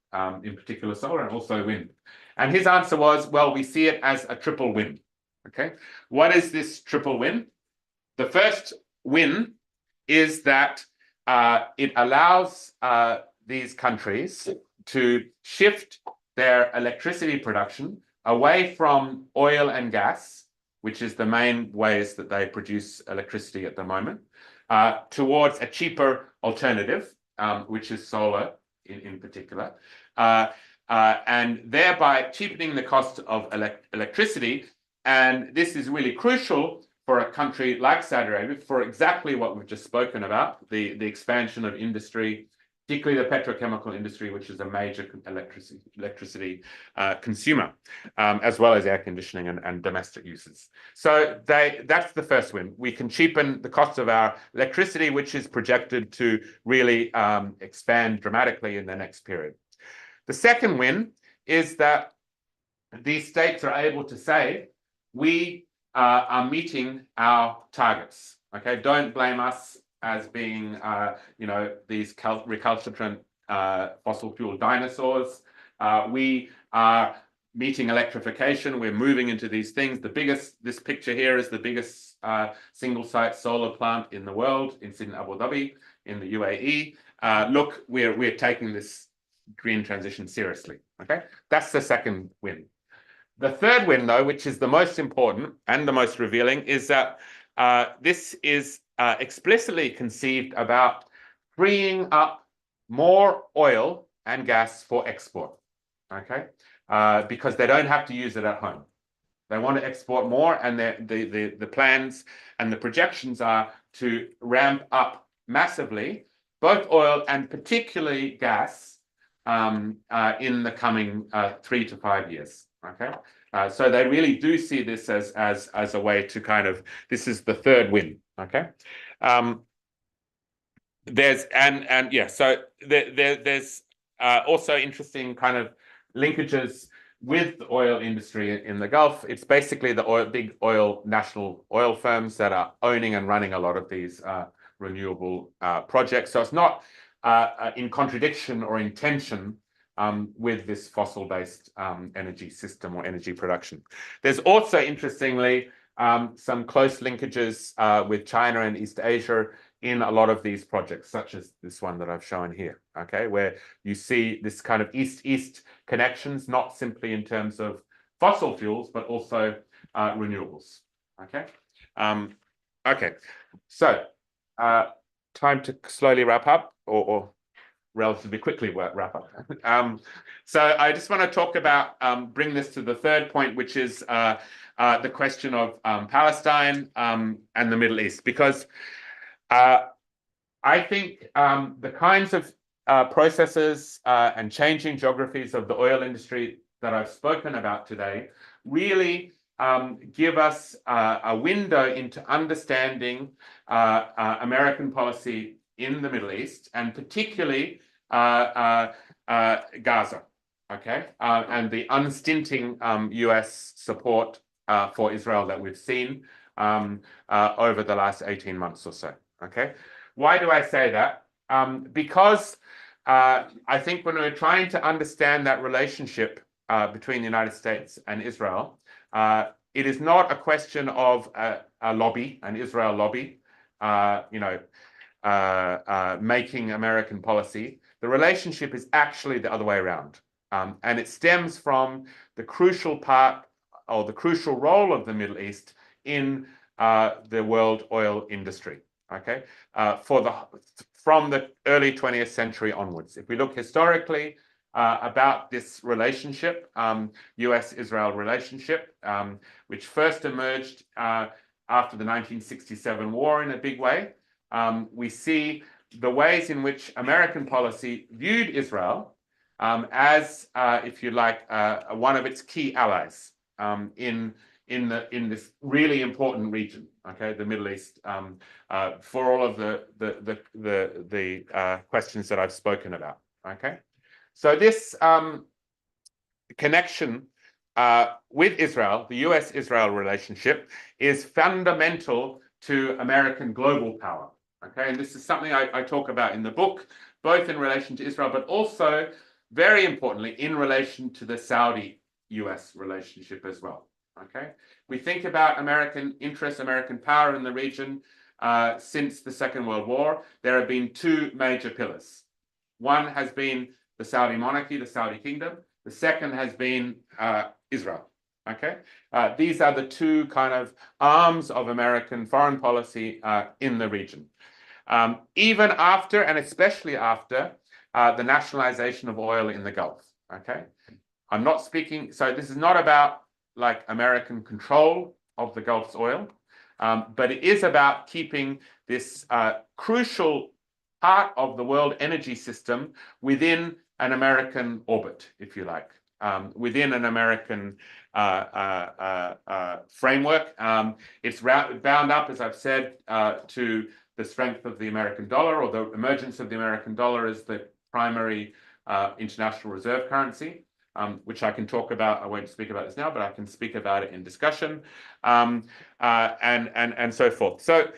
in particular solar, and also wind? And his answer was, well, we see it as a triple win. Okay, what is this triple win? The first win is that it allows these countries to shift their electricity production away from oil and gas, which is the main ways that they produce electricity at the moment, towards a cheaper alternative, which is solar in particular, and thereby cheapening the cost of electricity. And this is really crucial for a country like Saudi Arabia for exactly what we've just spoken about, the expansion of industry, particularly the petrochemical industry, which is a major electricity consumer, as well as air conditioning and domestic uses. So that's the first win. We can cheapen the cost of our electricity, which is projected to really expand dramatically in the next period. The second win is that these states are able to say, we are meeting our targets. Okay, don't blame us as being, these recalcitrant fossil fuel dinosaurs. We are meeting electrification. We're moving into these things. This picture here is the biggest single-site solar plant in the world. It's in Abu Dhabi, in the UAE. Look, we're taking this green transition seriously. Okay, that's the second win. The third win, though, which is the most important and the most revealing, is that this is explicitly conceived about freeing up more oil and gas for export, okay? Because they don't have to use it at home. They want to export more, and the plans and the projections are to ramp up massively both oil and particularly gas in the coming 3 to 5 years. Okay, so they really do see this as a way to kind of, this is the third win. Okay, there's also interesting kind of linkages with the oil industry in the Gulf. It's basically the big national oil firms that are owning and running a lot of these renewable projects. So it's not in contradiction or in tension with this fossil-based energy system or energy production. There's also, interestingly, some close linkages with China and East Asia in a lot of these projects, such as this one that I've shown here, okay, where you see this kind of east-east connections, not simply in terms of fossil fuels, but also renewables, okay? Okay, so time to slowly wrap up, or relatively quickly wrap up. So I just want to talk about, bring this to the third point, which is the question of Palestine and the Middle East, because I think the kinds of processes and changing geographies of the oil industry that I've spoken about today really give us a window into understanding American policy in the Middle East, and particularly Gaza, okay, and the unstinting US support for Israel that we've seen over the last 18 months or so, okay? Why do I say that? Because I think when we're trying to understand that relationship between the United States and Israel, it is not a question of a lobby, an Israel lobby, making American policy. the relationship is actually the other way around. And it stems from the crucial part or the crucial role of the Middle East in the world oil industry, okay, from the early 20th century onwards. If we look historically about this relationship, US-Israel relationship, which first emerged after the 1967 war in a big way, we see the ways in which American policy viewed Israel as, if you like, one of its key allies in this really important region, okay, the Middle East, for all of the questions that I've spoken about, okay. So this connection with Israel, the US-Israel relationship, is fundamental to American global power, okay, and this is something I talk about in the book, both in relation to Israel, but also, very importantly, in relation to the Saudi-US relationship as well. Okay, we think about American interests, American power in the region since the Second World War. There have been two major pillars. One has been the Saudi monarchy, the Saudi kingdom. The second has been Israel. Okay, these are the two kind of arms of American foreign policy in the region. Even after, and especially after, the nationalization of oil in the Gulf. Okay, I'm not speaking, so this is not about like American control of the Gulf's oil, but it is about keeping this crucial part of the world energy system within an American orbit, if you like, within an American framework. It's bound up, as I've said, to the strength of the American dollar, or the emergence of the American dollar as the primary international reserve currency. Which I can talk about. I won't speak about this now, but I can speak about it in discussion, and so forth. So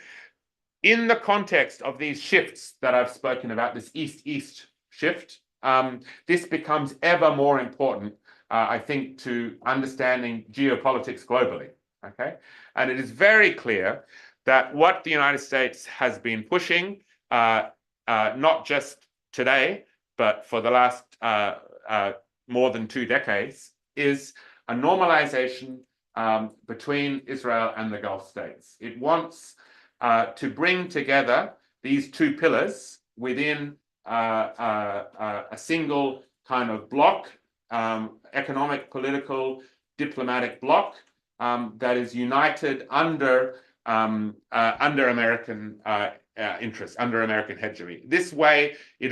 in the context of these shifts that I've spoken about, this East-East shift, this becomes ever more important, I think, to understanding geopolitics globally, okay? And it is very clear that what the United States has been pushing, not just today, but for the last more than 2 decades, is a normalization between Israel and the Gulf states. It wants to bring together these two pillars within a single kind of bloc, economic, political, diplomatic bloc that is united under American interests, under American hegemony. This way, the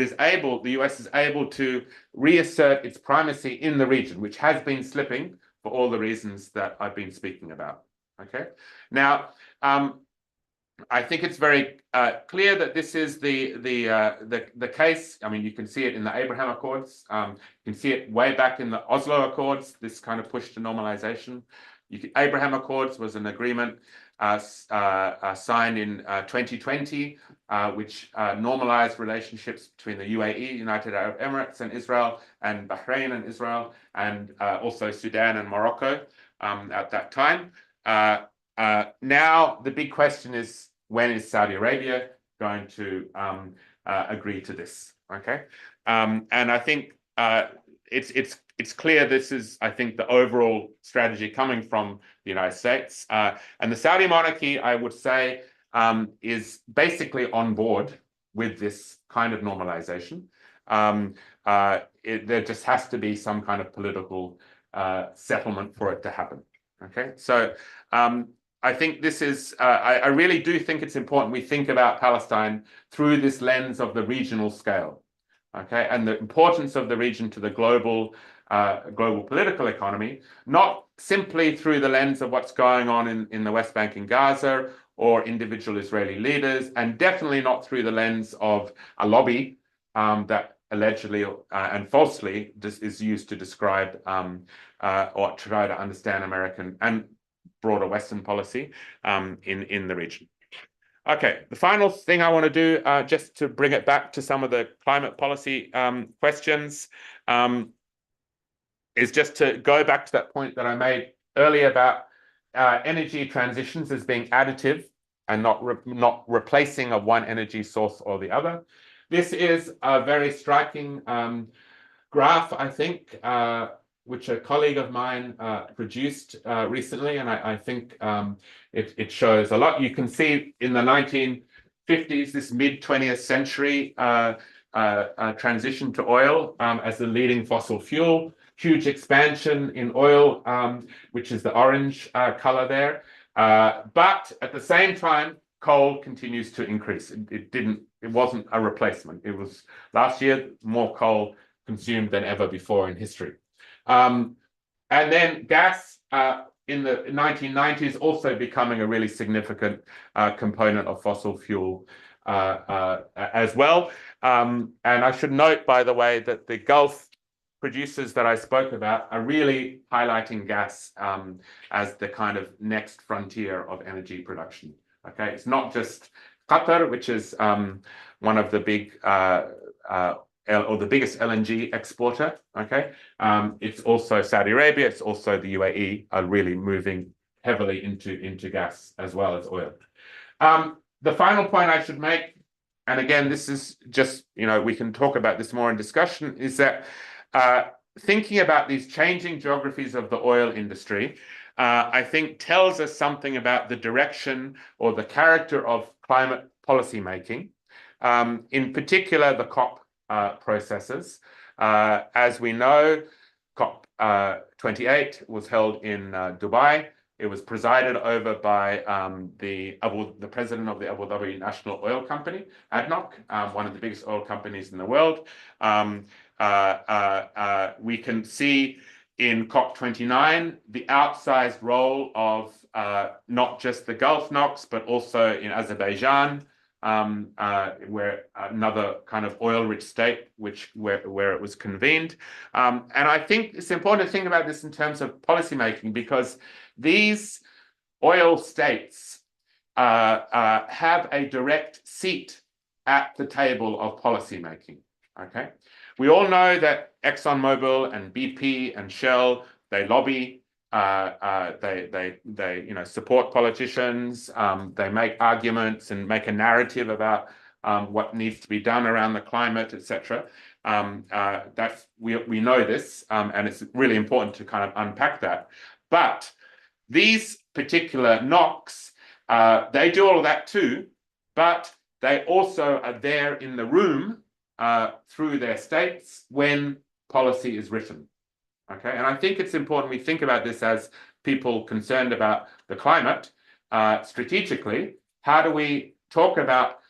US is able to reassert its primacy in the region, which has been slipping for all the reasons that I've been speaking about. Okay. Now, I think it's very clear that this is the case. I mean, you can see it in the Abraham Accords. You can see it way back in the Oslo Accords. This kind of push to normalization. Abraham Accords was an agreement signed in 2020, which normalized relationships between the UAE, United Arab Emirates, and Israel, and Bahrain and Israel, and also Sudan and Morocco at that time. Now, the big question is, when is Saudi Arabia going to agree to this? Okay, and I think it's clear this is, I think, the overall strategy coming from the United States. And the Saudi monarchy, I would say, is basically on board with this kind of normalization. There just has to be some kind of political settlement for it to happen. Okay, so I think this is, I really do think it's important we think about Palestine through this lens of the regional scale. Okay, and the importance of the region to the global political economy, not simply through the lens of what's going on in the West Bank and Gaza, or individual Israeli leaders, and definitely not through the lens of a lobby that allegedly and falsely is used to describe or try to understand American and broader Western policy in the region. Okay, the final thing I want to do, just to bring it back to some of the climate policy questions, is just to go back to that point that I made earlier about energy transitions as being additive and not replacing of one energy source or the other. This is a very striking graph, I think, which a colleague of mine produced recently, and I think it shows a lot. You can see in the 1950s, this mid-20th century transition to oil as the leading fossil fuel, huge expansion in oil, which is the orange color there. But at the same time, coal continues to increase. It wasn't a replacement. It was last year more coal consumed than ever before in history. And then gas in the 1990s also becoming a really significant component of fossil fuel as well. And I should note, by the way, that the Gulf producers that I spoke about are really highlighting gas as the kind of next frontier of energy production. Okay, it's not just Qatar, which is one of the big or the biggest LNG exporter. Okay, it's also Saudi Arabia, it's also the UAE are really moving heavily into gas as well as oil. The final point I should make, and again, this is just, we can talk about this more in discussion, is that thinking about these changing geographies of the oil industry, I think tells us something about the direction or the character of climate policy making, in particular the COP processes. As we know, COP 28 was held in Dubai. It was presided over by the president of the Abu Dhabi National Oil Company, ADNOC, one of the biggest oil companies in the world. We can see in COP29 the outsized role of not just the Gulf NOCs, but also in Azerbaijan, where another kind of oil-rich state, where it was convened. And I think it's important to think about this in terms of policymaking, because these oil states have a direct seat at the table of policymaking. Okay, we all know that ExxonMobil and BP and Shell, they lobby. They support politicians. They make arguments and make a narrative about what needs to be done around the climate, etc. We know this, and it's really important to kind of unpack that. But these particular NOCs, they do all of that too, but they also are there in the room through their states when policy is written. Okay, and I think it's important we think about this as people concerned about the climate strategically. How do we talk about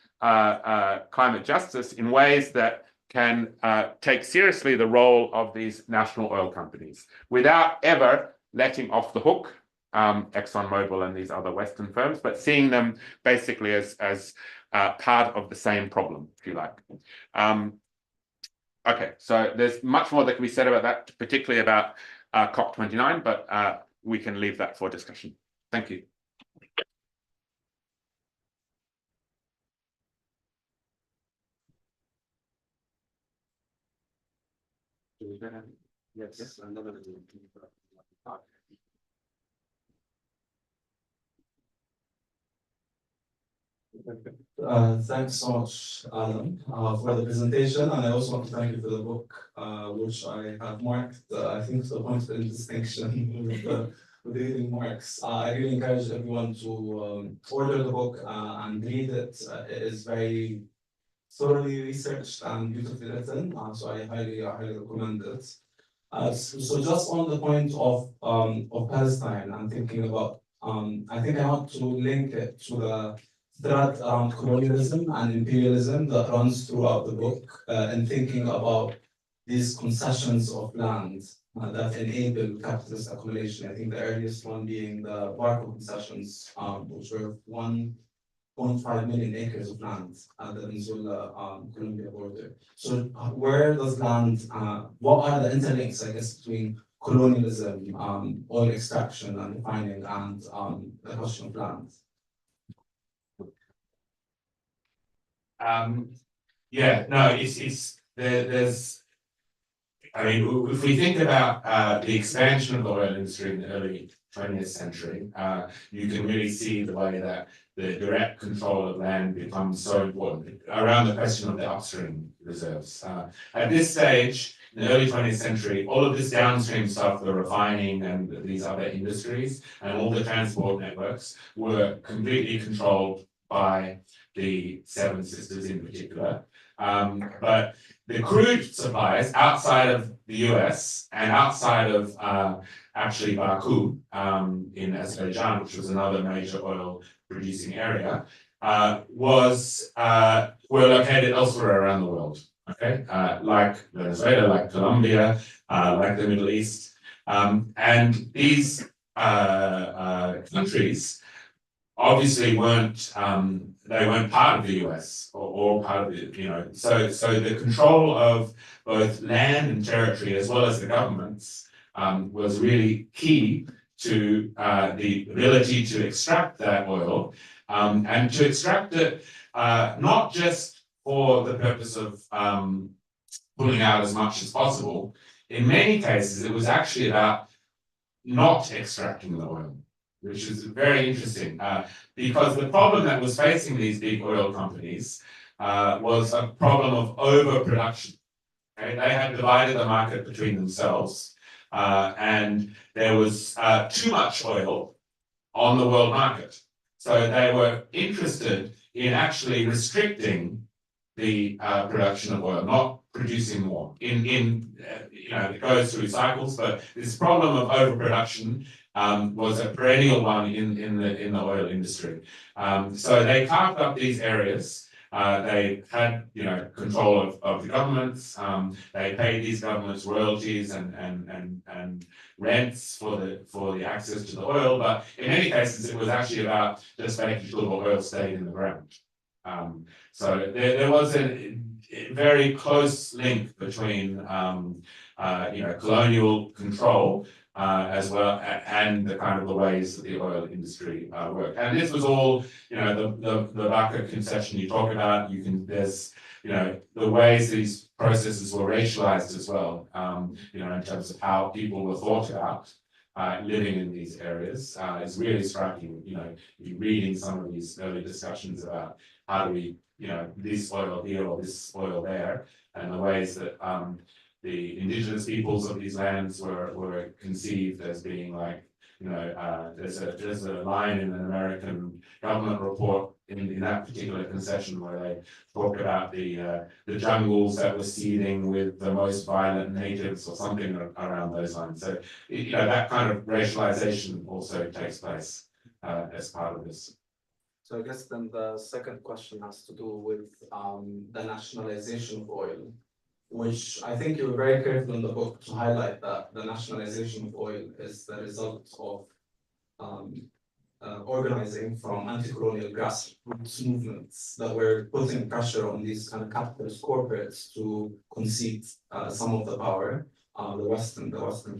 climate justice in ways that can take seriously the role of these national oil companies without ever letting off the hook ExxonMobil and these other Western firms, but seeing them basically as part of the same problem, if you like. Okay, so there's much more that can be said about that, particularly about COP29, but we can leave that for discussion. Thank you. Yes. Thanks so much, Adam, for the presentation, and I also want to thank you for the book, which I have marked, I think, to the point of distinction with the reading marks. I really encourage everyone to order the book and read it. It is very thoroughly researched and beautifully written, so I highly recommend it. So just on the point of Palestine, I'm thinking about, I think I want to link it to the thread around colonialism and imperialism that runs throughout the book, and thinking about these concessions of land that enable capitalist accumulation. I think the earliest one being the Barco concessions, which were 1.5 million acres of land at the Venezuela-Colombia border. So where does land, what are the interlinks, I guess, between colonialism, oil extraction and refining, and the question of land? There's, I mean, if we think about the expansion of the oil industry in the early 20th century, you can really see the way that the direct control of land becomes so important around the question of the upstream reserves. At this stage, in the early 20th century, all of this downstream stuff, the refining and these other industries and all the transport networks were completely controlled by the Seven Sisters in particular. But the crude supplies outside of the US and outside of actually Baku in Azerbaijan, which was another major oil producing area, were located elsewhere around the world. Okay, like Venezuela, like Colombia, like the Middle East, and these countries obviously weren't part of the US or part of the, so the control of both land and territory as well as the governments was really key to the ability to extract that oil and to extract it not just for the purpose of pulling out as much as possible. In many cases, it was actually about not extracting the oil, which is very interesting, because the problem that was facing these big oil companies was a problem of overproduction. Okay? They had divided the market between themselves, and there was too much oil on the world market. So they were interested in actually restricting the production of oil, not producing more. It goes through cycles, but this problem of overproduction was a perennial one in the oil industry. So they carved up these areas. They had control of the governments. They paid these governments royalties and rents for the access to the oil. But in many cases, it was actually about just making sure the oil stayed in the ground. So there was a very close link between colonial control as well and the kind of the ways that the oil industry worked. And this was all the Baku concession you talk about. There's the ways these processes were racialized as well. In terms of how people were thought about living in these areas is really striking. You're reading some of these early discussions about how do we this oil here or this oil there, and the ways that the indigenous peoples of these lands were conceived as being like, there's a line in an American government report in that particular concession where they talk about the jungles that were seething with the most violent natives or something around those lines. So that kind of racialization also takes place as part of this. So I guess then the second question has to do with the nationalization of oil, which I think you were very careful in the book to highlight that the nationalization of oil is the result of organizing from anti-colonial grassroots movements that were putting pressure on these kind of capitalist corporates to concede some of the power, the Western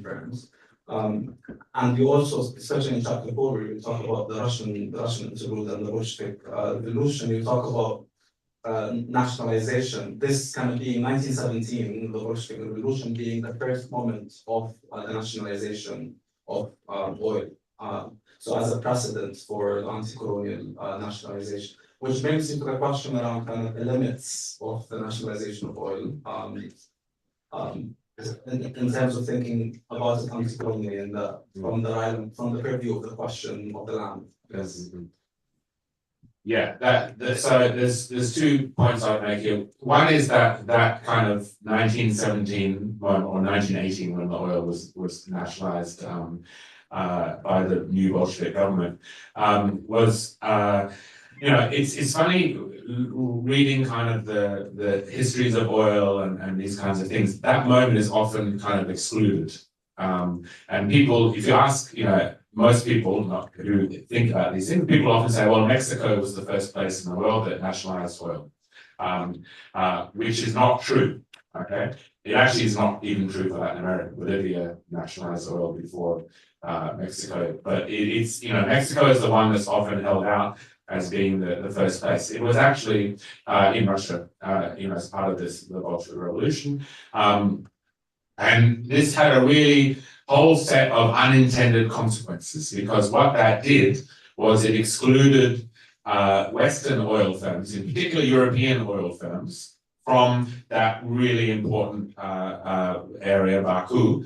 firms. And you also, especially in chapter 4, where you talk about the Russian interlude and the Bolshevik revolution, you talk about nationalization. This kind of being 1917, the Bolshevik revolution being the first moment of the nationalization of oil. So as a precedent for the anti-colonial nationalization, which brings you to the question around kind of the limits of the nationalization of oil. In terms of thinking about it anti-colonially and from the purview of the question of the land. Yes. Yeah, so there's 2 points I'd make here. One is that kind of 1917 or 1918 when the oil was nationalized by the new Bolshevik government was it's funny reading kind of the histories of oil and these kinds of things. That moment is often kind of excluded, and people, if you ask most people not who think about these things, people often say, well, Mexico was the first place in the world that nationalized oil, which is not true. Okay, it actually is not even true for Latin America. Bolivia nationalized oil before Mexico, but it's Mexico is the one that's often held out as being the first place. It was actually in Russia, as part of the Bolshevik Revolution, and this had a really whole set of unintended consequences, because what that did was it excluded Western oil firms, in particular European oil firms, from that really important area, Baku,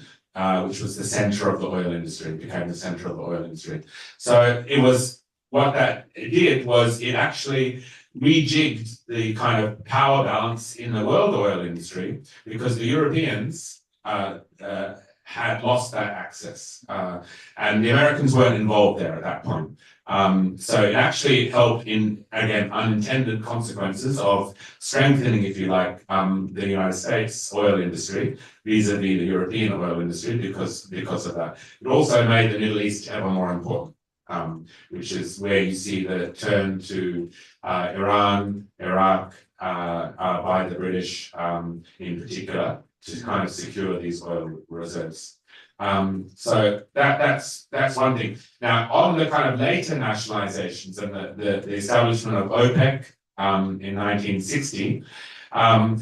which was the center of the oil industry, became the center of the oil industry. So it was, what that did was it actually rejigged the kind of power balance in the world oil industry, because the Europeans had lost that access, and the Americans weren't involved there at that point. So it actually helped in, again, unintended consequences of strengthening, if you like, the United States oil industry vis-a-vis the European oil industry because of that. It also made the Middle East ever more important, which is where you see the turn to Iran, Iraq by the British in particular, to kind of secure these oil reserves. So that's one thing. Now, on the kind of later nationalizations and the establishment of OPEC in 1960, I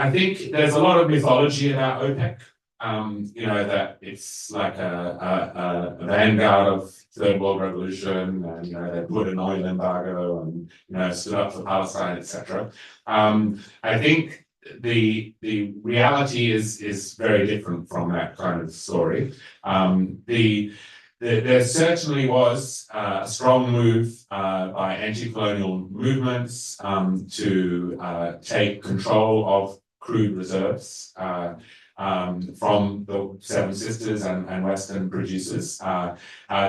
think there's a lot of mythology about OPEC. You know, that it's like a vanguard of Third World Revolution, and you know, they put an oil embargo and, you know, stood up for Palestine, etc. I think the reality is very different from that kind of story. There certainly was a strong move by anti-colonial movements to take control of crude reserves from the Seven Sisters and Western producers.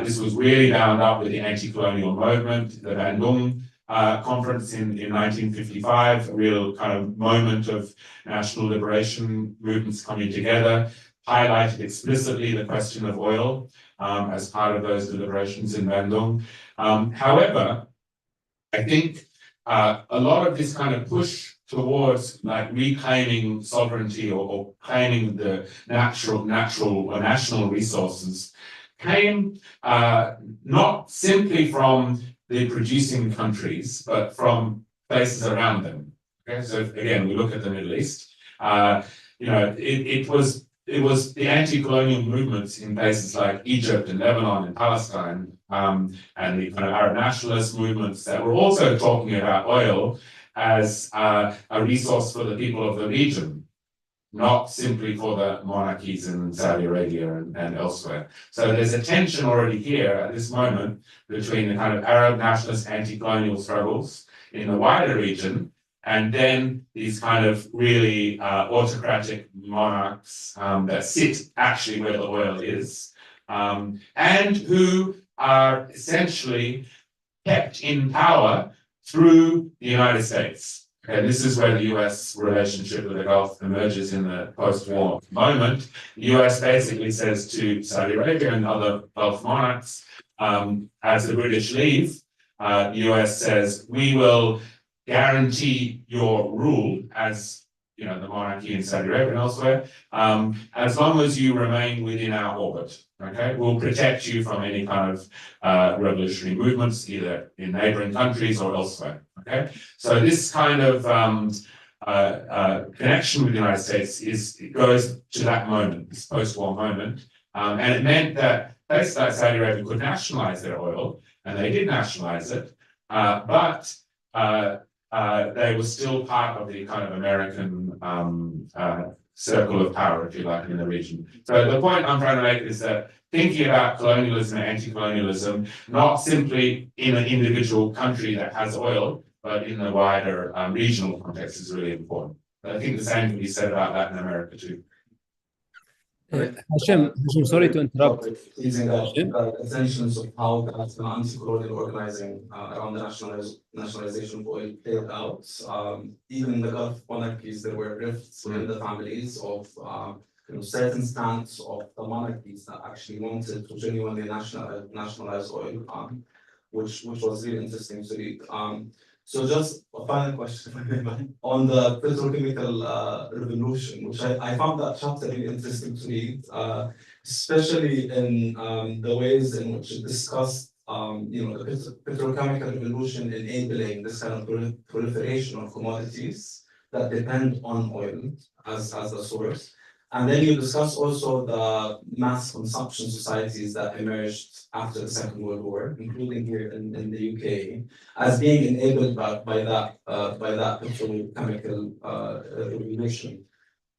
This was really bound up with the anti-colonial movement, the Bandung conference in 1955, a real kind of moment of national liberation movements coming together, highlighted explicitly the question of oil as part of those deliberations in Bandung. However, I think a lot of this kind of push towards like reclaiming sovereignty or claiming the national resources came not simply from the producing countries, but from places around them. Okay, so again, we look at the Middle East. You know, it was the anti-colonial movements in places like Egypt and Lebanon and Palestine, and the kind of Arab nationalist movements that were also talking about oil as a resource for the people of the region, not simply for the monarchies in Saudi Arabia and elsewhere. So there's a tension already here at this moment between the kind of Arab nationalist anti-colonial struggles in the wider region, and then these kind of really autocratic monarchs that sit actually where the oil is, and who are essentially kept in power through the United States. Okay, this is where the US relationship with the Gulf emerges in the post-war moment. The US basically says to Saudi Arabia and other Gulf monarchs, as the British leave, the US says, we will guarantee your rule as, you know, the monarchy in Saudi Arabia and elsewhere, as long as you remain within our orbit. Okay, we'll protect you from any kind of revolutionary movements, either in neighboring countries or elsewhere. Okay, so this kind of connection with the United States it goes to that moment, this post-war moment, and it meant that places like Saudi Arabia could nationalize their oil, and they did nationalize it, but they were still part of the kind of American circle of power, if you like, in the region. So the point I'm trying to make is that thinking about colonialism and anti-colonialism, not simply in an individual country that has oil, but in the wider regional context is really important. But I think the same can be said about Latin America too. Hashim, sorry to interrupt. Using the intentions of how that anti-colonial organizing around the nationalization of oil played out. Even in the Gulf monarchies, there were rifts within the families of certain stance of the monarchies that actually wanted to genuinely nationalize oil, which was really interesting to read. So just a final question on the petrochemical revolution, which I found that chapter really interesting to read, especially in the ways in which it discussed, the petrochemical revolution enabling this kind of proliferation of commodities that depend on oil as the source, And then you discuss also the mass consumption societies that emerged after the Second World War, including here in the UK, as being enabled by that petrochemical revolution.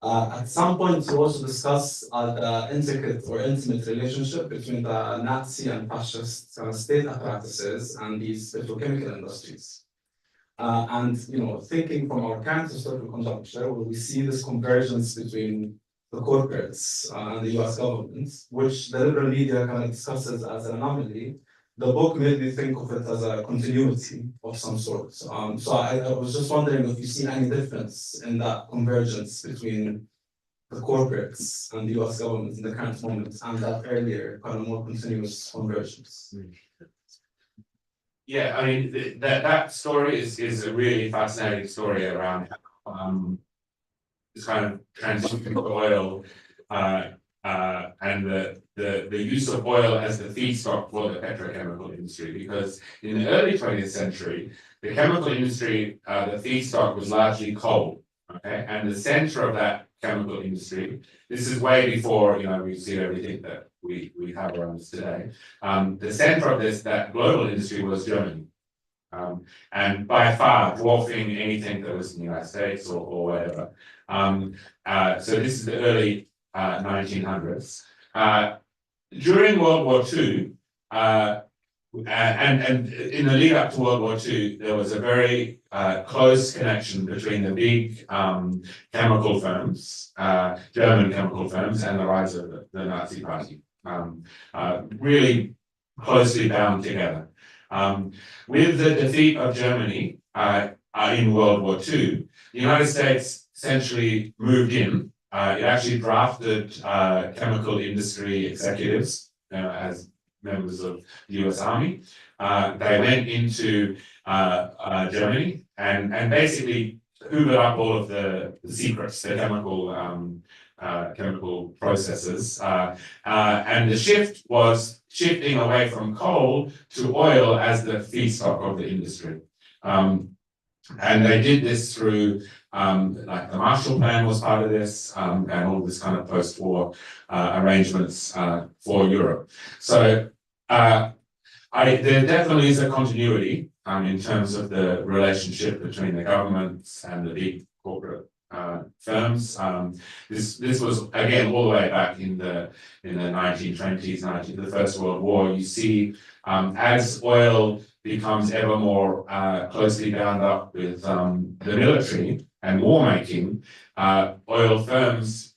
At some point, you also discuss the intricate or intimate relationship between the Nazi and fascist state apparatuses and these petrochemical industries. And thinking from our current historical conjuncture, where we see this convergence between the corporates and the US government, which the liberal media kind of discusses as an anomaly, the book made me think of it as a continuity of some sort. So I was just wondering if you see any difference in that convergence between the corporates and the US government in the current moment and that earlier kind of more continuous convergence. Yeah, I mean, that story is a really fascinating story around this kind of transition to oil and the use of oil as the feedstock for the petrochemical industry. Because in the early 20th century, the chemical industry, the feedstock was largely coal. Okay, and the center of that chemical industry, this is way before we see everything that we have around us today. The center of that global industry was Germany. And by far dwarfing anything that was in the United States or whatever. So this is the early 1900s. During World War II, and in the lead up to World War II, there was a very close connection between the big chemical firms, German chemical firms, and the rise of the Nazi Party. Really closely bound together. With the defeat of Germany in World War II, the United States essentially moved in. It actually drafted chemical industry executives as members of the US Army. They went into Germany and basically hoovered up all of the secrets, the chemical processes. And the shift was shifting away from coal to oil as the feedstock of the industry. And they did this through, like the Marshall Plan was part of this, and all this kind of post-war arrangements for Europe. So there definitely is a continuity in terms of the relationship between the governments and the big corporate firms. This was again all the way back in the 1920s, the First World War. You see, as oil becomes ever more closely bound up with the military and war making, oil firms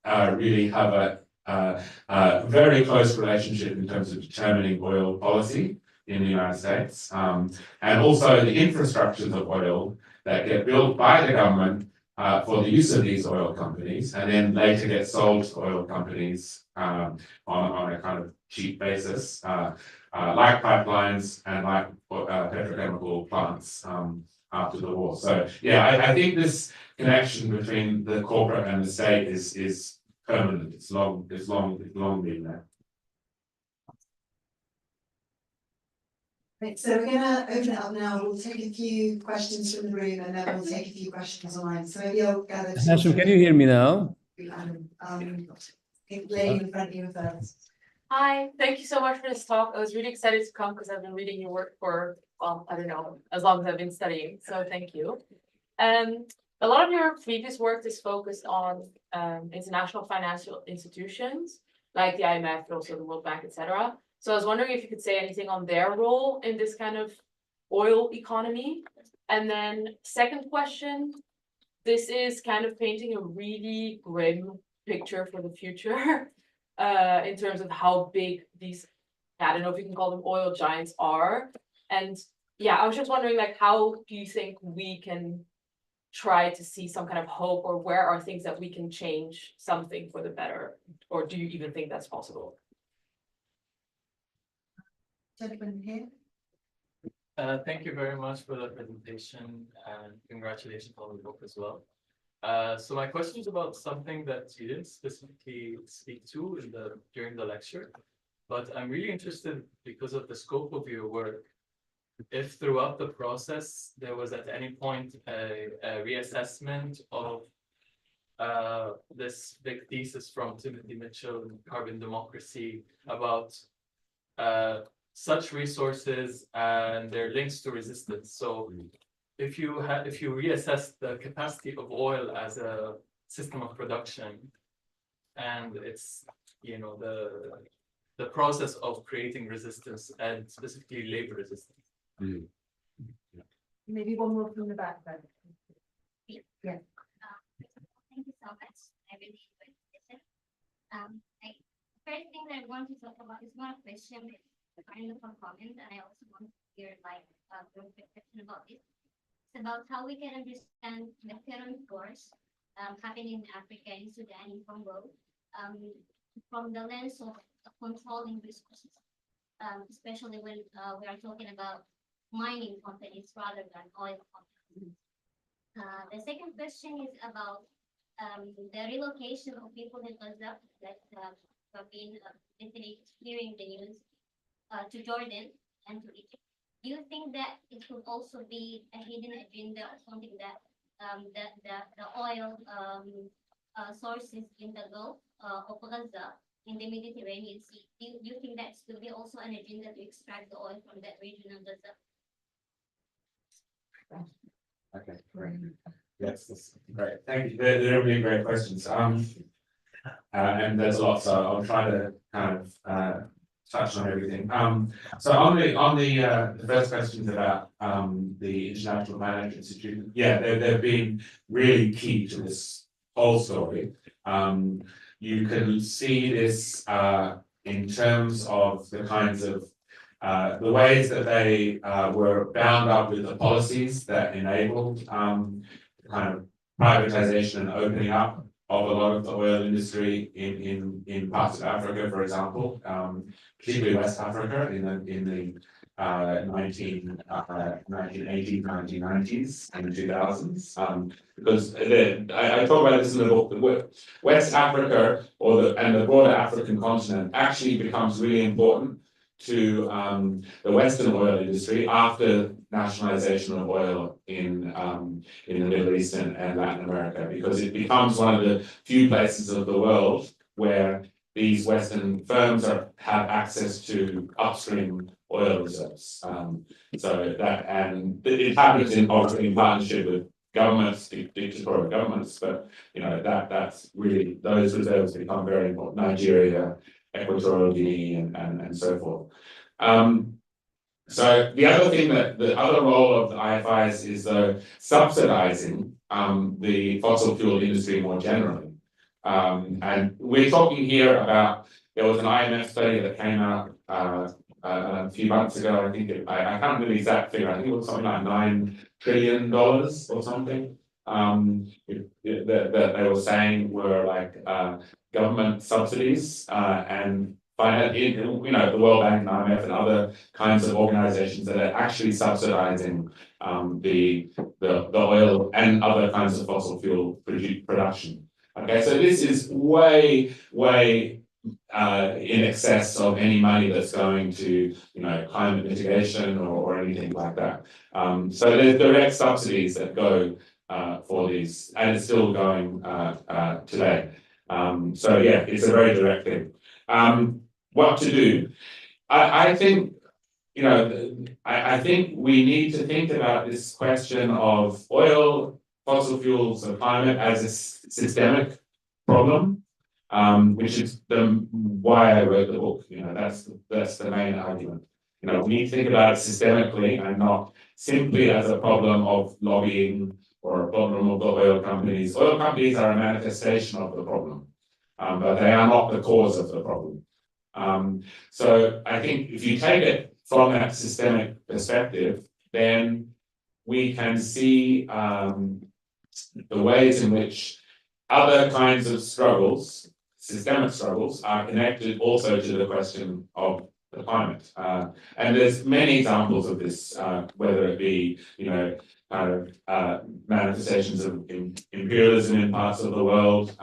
really have a very close relationship in terms of determining oil policy in the United States, and also the infrastructures of oil that get built by the government for the use of these oil companies, and then later get sold to oil companies on a kind of cheap basis, like pipelines and like petrochemical plants after the war. So yeah, I think this connection between the corporate and the state is permanent. It's long been there. Right, so we're going to open it up now. We'll take a few questions from the room and then we'll take a few questions online. So maybe I'll gather. Hashim, can you hear me now? Lady in front of you first. Hi, thank you so much for this talk. I was really excited to come because I've been reading your work for, well, I don't know, as long as I've been studying. So thank you. A lot of your previous work is focused on international financial institutions like the IMF, but also the World Bank, etc. So I was wondering if you could say anything on their role in this kind of oil economy. And then second question, this is kind of painting a really grim picture for the future in terms of how big these, I don't know if you can call them oil giants are. And yeah, I was just wondering, like, how do you think we can try to see some kind of hope, or where are things that we can change something for the better? Or do you even think that's possible? Gentleman here. Thank you very much for the presentation and congratulations on the book as well. So my question is about something that you didn't specifically speak to during the lecture, but I'm really interested because of the scope of your work. If throughout the process there was at any point a reassessment of this big thesis from Timothy Mitchell in Carbon Democracy about such resources and their links to resistance. So if you reassess the capacity of oil as a system of production, and it's, you know, the process of creating resistance and specifically labor resistance. Maybe one more from the back then. Yeah. Thank you so much. I really enjoyed the session. First thing that I want to talk about is not a question, it's kind of a comment, and I also want to hear like your perception about this. It's about how we can understand the current wars happening in Africa, in Sudan, in Congo, from the lens of controlling resources, especially when we are talking about mining companies rather than oil companies. The second question is about the relocation of people in Gaza that have been literally hearing the news to Jordan and to Egypt. Do you think that it could also be a hidden agenda or something that the oil sources in the Gulf of Gaza in the Mediterranean Sea, do you think that could be also an agenda to extract the oil from that region of Gaza? Okay, great. Yes, that's great. Thank you. They're really great questions. And there's a lot, so I'll try to kind of touch on everything. So on the first questions about the International Financial Institution, yeah, they've been really key to this whole story. You can see this in terms of the kinds of the ways that they were bound up with the policies that enabled kind of privatization and opening up of a lot of the oil industry in parts of Africa, for example, particularly West Africa in the 1980s, 1990s, and 2000s. Because I talk about this in the book. West Africa and the broader African continent actually becomes really important to the Western oil industry after nationalization of oil in the Middle East and Latin America, because it becomes one of the few places of the world where these Western firms have access to upstream oil reserves. So that, and it happens in partnership with governments, dictatorial governments, but you know that's really, those reserves become very important. Nigeria, Equatorial Guinea, and so forth. So the other role of the IFIs is subsidizing the fossil fuel industry more generally. And we're talking here about, there was an IMF study that came out a few months ago. I think I can't remember the exact figure. I think it was something like $9 trillion or something. That they were saying were like government subsidies and you know, the World Bank and IMF and other kinds of organizations that are actually subsidizing the oil and other kinds of fossil fuel production. Okay, so this is way in excess of any money that's going to, you know, climate mitigation or anything like that. So there's direct subsidies that go for these, and it's still going today. So yeah, it's a very direct thing. What to do? I think, you know, I think we need to think about this question of oil, fossil fuels, and climate as a systemic problem, which is why I wrote the book. You know, that's the main argument. You know, we need to think about it systemically and not simply as a problem of lobbying or a problem of the oil companies. Oil companies are a manifestation of the problem, but they are not the cause of the problem. So I think if you take it from that systemic perspective, then we can see the ways in which other kinds of struggles, systemic struggles, are connected also to the question of the climate. And there's many examples of this, whether it be, you know, kind of manifestations of imperialism in parts of the world,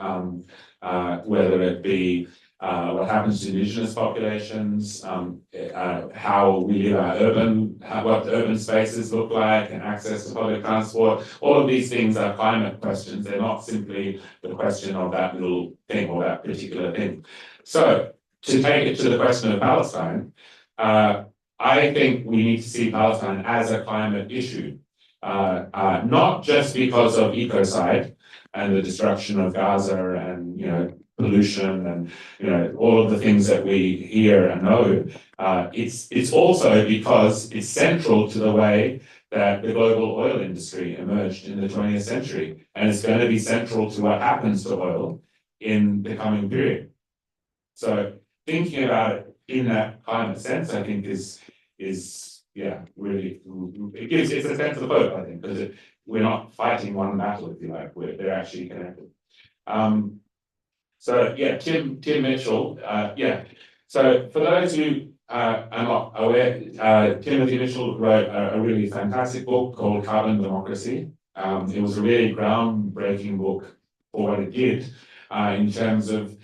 whether it be what happens to indigenous populations, how we live our what urban spaces look like, and access to public transport. All of these things are climate questions. They're not simply the question of that little thing or that particular thing. So, to take it to the question of Palestine, I think we need to see Palestine as a climate issue, not just because of ecocide and the destruction of Gaza and, pollution and, all of the things that we hear and know. It's also because it's central to the way that the global oil industry emerged in the 20th century, and it's going to be central to what happens to oil in the coming period. So thinking about it in that climate sense, I think is really, it's a sense of hope, I think, because we're not fighting one battle, if you like, they're actually connected. Tim Mitchell, So for those who are not aware, Timothy Mitchell wrote a really fantastic book called Carbon Democracy. It was a really groundbreaking book for what it did in terms of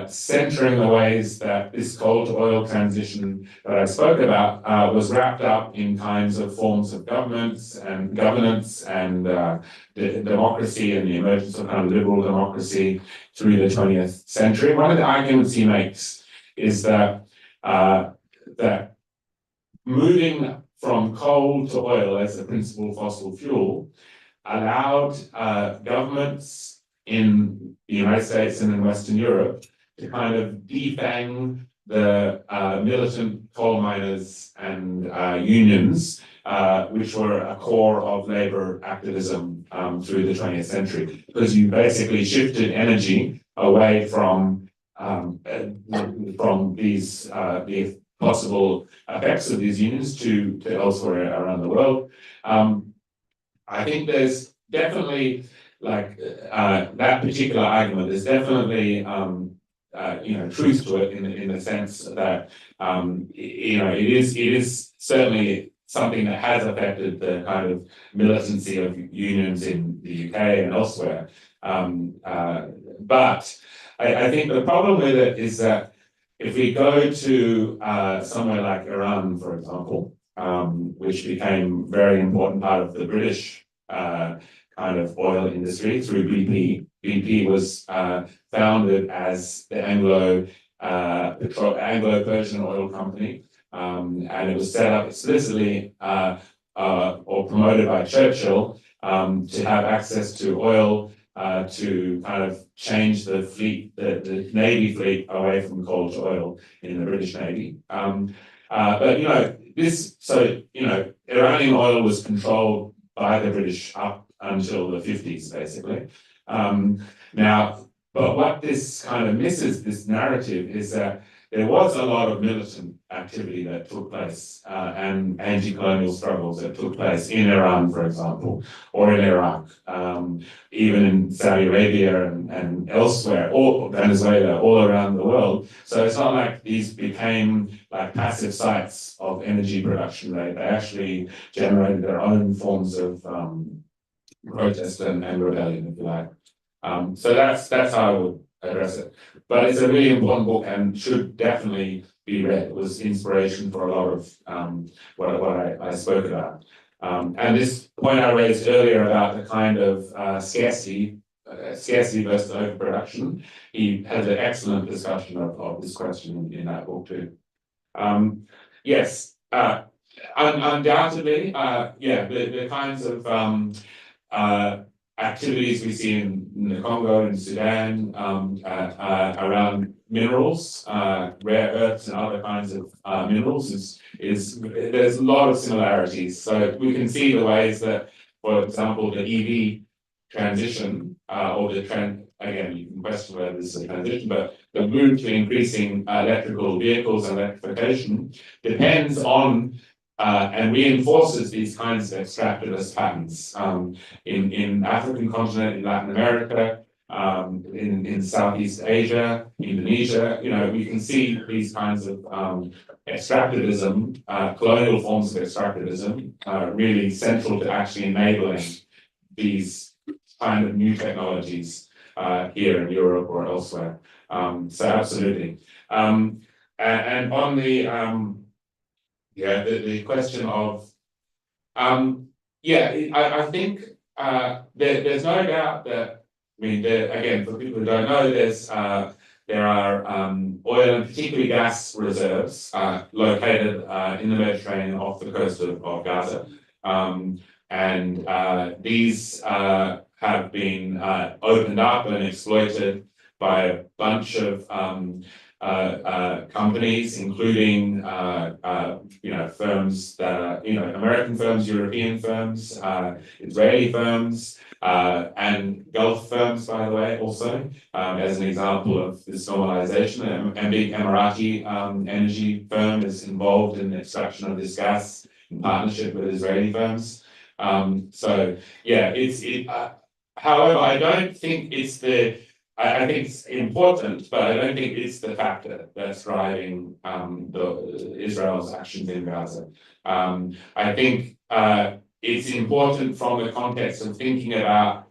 centering the ways that this coal to oil transition that I spoke about was wrapped up in kinds of forms of governance and governance and democracy and the emergence of kind of liberal democracy through the 20th century. One of the arguments he makes is that that moving from coal to oil as the principal fossil fuel allowed governments in the United States and in Western Europe to kind of defang the militant coal miners and unions, which were a core of labor activism through the 20th century, because you basically shifted energy away from these the possible effects of these unions to elsewhere around the world. I think there's definitely that particular argument. There's definitely truth to it in the sense that it is certainly something that has affected the kind of militancy of unions in the UK and elsewhere. But I think the problem with it is that if we go to somewhere like Iran, for example, which became a very important part of the British kind of oil industry through BP. BP was founded as the Anglo-Persian Oil Company, and it was set up explicitly or promoted by Churchill to have access to oil to kind of change the fleet, the Navy fleet away from coal to oil in the British Navy. But Iranian oil was controlled by the British up until the 50s, basically. But what this kind of misses, this narrative, is that there was a lot of militant activity that took place and anti-colonial struggles that took place in Iran, for example, or in Iraq, even in Saudi Arabia and elsewhere, or Venezuela, all around the world. So it's not like these became like passive sites of energy production. They actually generated their own forms of protest and rebellion, if you like. So that's how I would address it. But it's a really important book and should definitely be read. It was inspiration for a lot of what I spoke about. And this point I raised earlier about the kind of scarcity versus overproduction, he has an excellent discussion of this question in that book too. Yes, undoubtedly, the kinds of activities we see in the Congo and Sudan around minerals, rare earths and other kinds of minerals is there's a lot of similarities. So we can see the ways that, for example, the EV transition or the trend, again, you can question whether this is a transition, but the move to increasing electrical vehicles and electrification depends on and reinforces these kinds of extractivist patterns in African continent, in Latin America, in Southeast Asia, Indonesia. We can see these kinds of extractivism, colonial forms of extractivism, really central to actually enabling these kind of new technologies here in Europe or elsewhere. So absolutely. And on the the question of I think there's no doubt that, I mean, again, for people who don't know, there are oil and particularly gas reserves located in the Mediterranean off the coast of Gaza. And these have been opened up and exploited by a bunch of companies, including firms that are American firms, European firms, Israeli firms, and Gulf firms, by the way, also as an example of this normalization. A big Emirati energy firm is involved in the extraction of this gas in partnership with Israeli firms. So yeah, however, I don't think it's I think it's important, but I don't think it's the factor that's driving Israel's actions in Gaza. I think it's important from the context of thinking about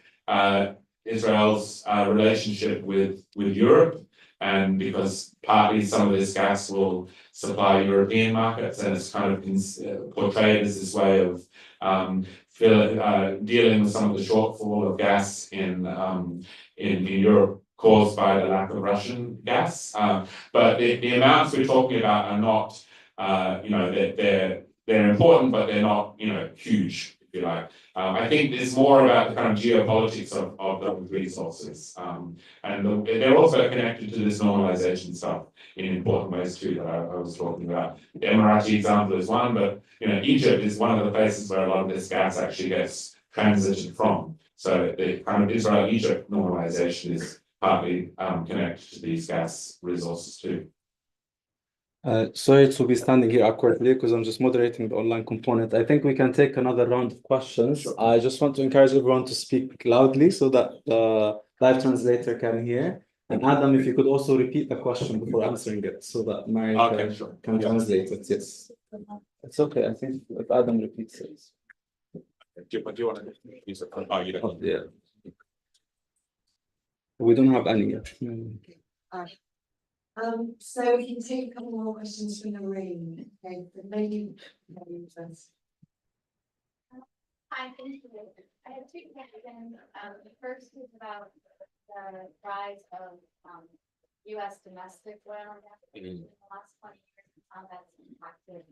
Israel's relationship with Europe, and because partly some of this gas will supply European markets, and it's kind of portrayed as this way of dealing with some of the shortfall of gas in Europe caused by the lack of Russian gas. But the amounts we're talking about are not, they're important, but they're not, huge, if you like. I think it's more about the kind of geopolitics of those resources. And they're also connected to this normalization stuff in important ways too that I was talking about. The Emirati example is one, but Egypt is one of the places where a lot of this gas actually gets transited from. So the kind of Israel-Egypt normalization is partly connected to these gas resources too. Sorry to be standing here awkwardly because I'm just moderating the online component. I think we can take another round of questions. Sure. I just want to encourage everyone to speak loudly so that the live translator can hear. And Adam, if you could also repeat the question before answering it so that Mary can translate it. Yes. It's okay. I think if Adam repeats it. Do you want to use it? Oh, you don't. Oh, yeah. We don't have any yet. So we can take a couple more questions from the room. Okay, maybe first. Hi, thank you. I have two questions. The first is about the rise of U.S. domestic oil and gas in the last 20 years and how that's impacted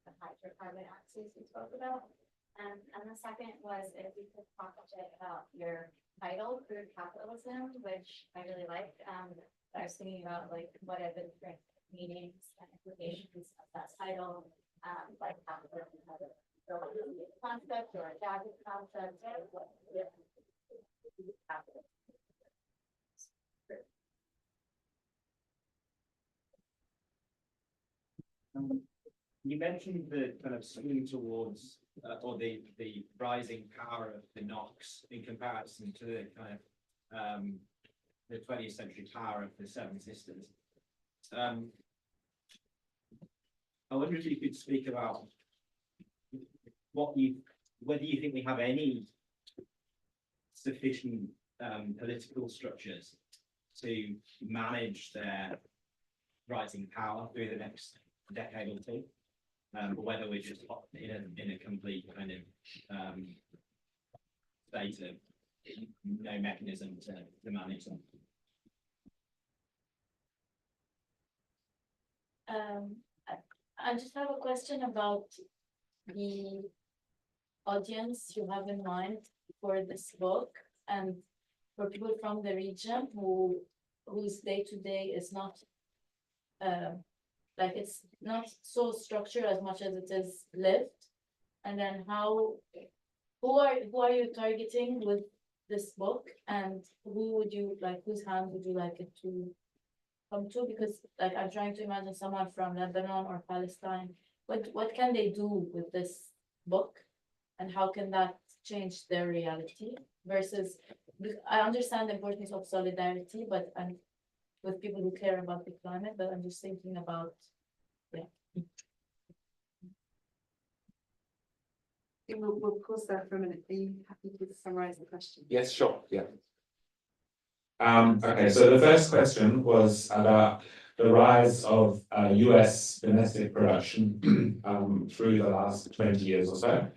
the hydrocarbon axis you spoke about. And the second was if you could talk a bit about your title, Crude Capitalism, which I really liked. I was thinking about like what are the different meanings and implications of that title, like capitalism as a concept or a gadget concept, or what capitalism. You mentioned the kind of swing towards or the rising power of the NOx in comparison to the kind of the 20th century power of the Seven Sisters. I wonder if you could speak about whether you think we have any sufficient political structures to manage their rising power through the next decade or two, or whether we're just in a complete kind of state of no mechanism to manage them. I just have a question about the audience you have in mind for this book, and for people from the region whose day-to-day is not like it's not so structured as much as it is lived. And then who are you targeting with this book, and whose hand would you like it to come to? Because like I'm trying to imagine someone from Lebanon or Palestine. What can they do with this book, and how can that change their reality? Versus, I understand the importance of solidarity, but I'm with people who care about the climate, but I'm just thinking about, We'll pause there for a minute. Are you happy to summarize the question? Yes, sure. Yeah. Okay, so the first question was about the rise of US domestic production through the last 20 years or so.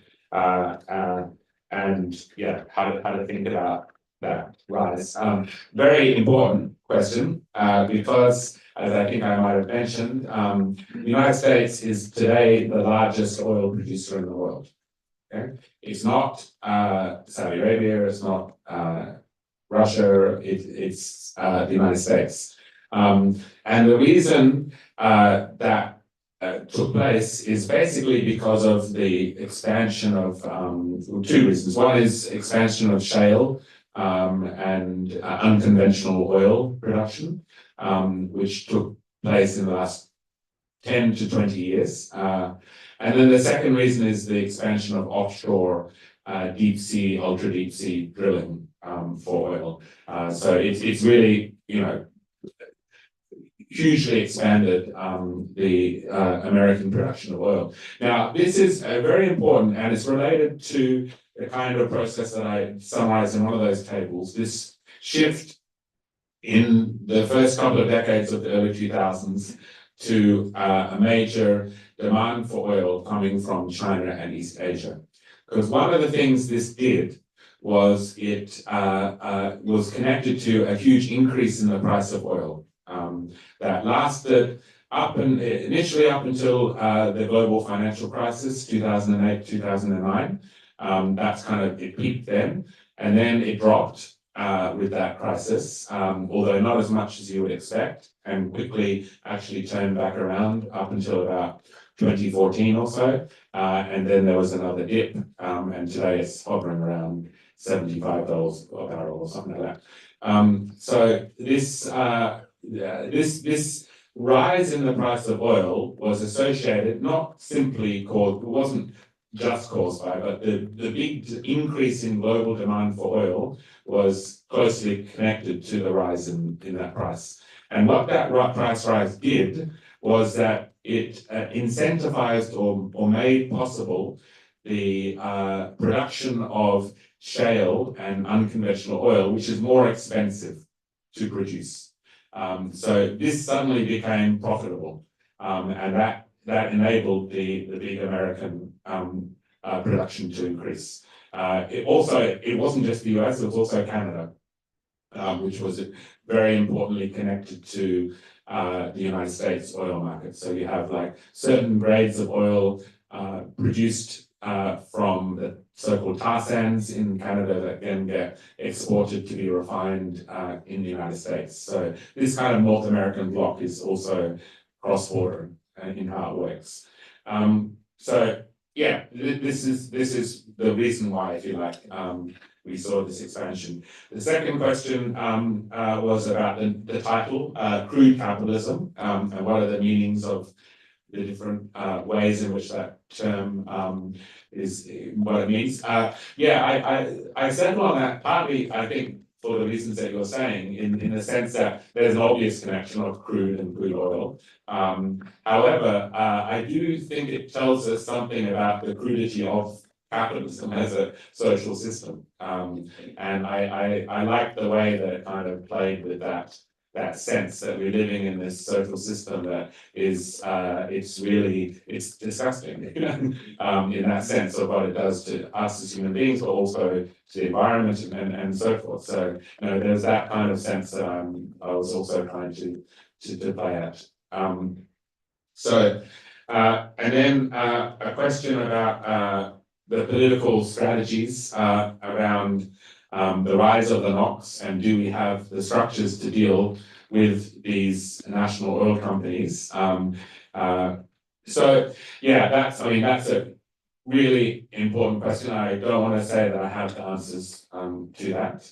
And yeah, how to think about that rise. Very important question because, as I think I might have mentioned, the United States is today the largest oil producer in the world. Okay? It's not Saudi Arabia, it's not Russia, it's the United States. And the reason that took place is basically because of the expansion of two reasons. One is expansion of shale and unconventional oil production, which took place in the last 10 to 20 years. And then the second reason is the expansion of offshore deep sea, ultra deep sea drilling for oil. So it's really, hugely expanded the American production of oil. Now, this is very important, and it's related to the kind of process that I summarized in one of those tables. This shift in the first couple of decades of the early 2000s to a major demand for oil coming from China and East Asia. Because one of the things this did was it was connected to a huge increase in the price of oil. That lasted initially up until the global financial crisis, 2008, 2009. That's it peaked then, and then it dropped with that crisis, although not as much as you would expect, and quickly actually turned back around up until about 2014 or so, and then there was another dip, and today it's hovering around $75 a barrel or something like that. So this rise in the price of oil was associated, not simply caused, it wasn't just caused by, but the big increase in global demand for oil was closely connected to the rise in that price. And what that price rise did was that it incentivized or made possible the production of shale and unconventional oil, which is more expensive to produce. So this suddenly became profitable, and that enabled the big American production to increase. It wasn't just the US, it was also Canada, which was very importantly connected to the United States oil market. So you have certain grades of oil produced from the so-called tar sands in Canada that then get exported to be refined in the United States. So this kind of North American block is also cross-border in how it works. So yeah, this is the reason why, if you like, we saw this expansion. The second question was about the title, crude capitalism, and what are the meanings of the different ways in which that term is what it means. I settled on that partly, I think, for the reasons that you're saying, in the sense that there's an obvious connection of crude and crude oil. However, I do think it tells us something about the crudity of capitalism as a social system. And I like the way that it kind of played with that sense that we're living in this social system that is it's disgusting in that sense of what it does to us as human beings, but also to the environment and so forth. So there's that kind of sense that I was also trying to play at. And then a question about the political strategies around the rise of the NOx, and do we have the structures to deal with these national oil companies? So yeah, that's a really important question. I don't want to say that I have the answers to that.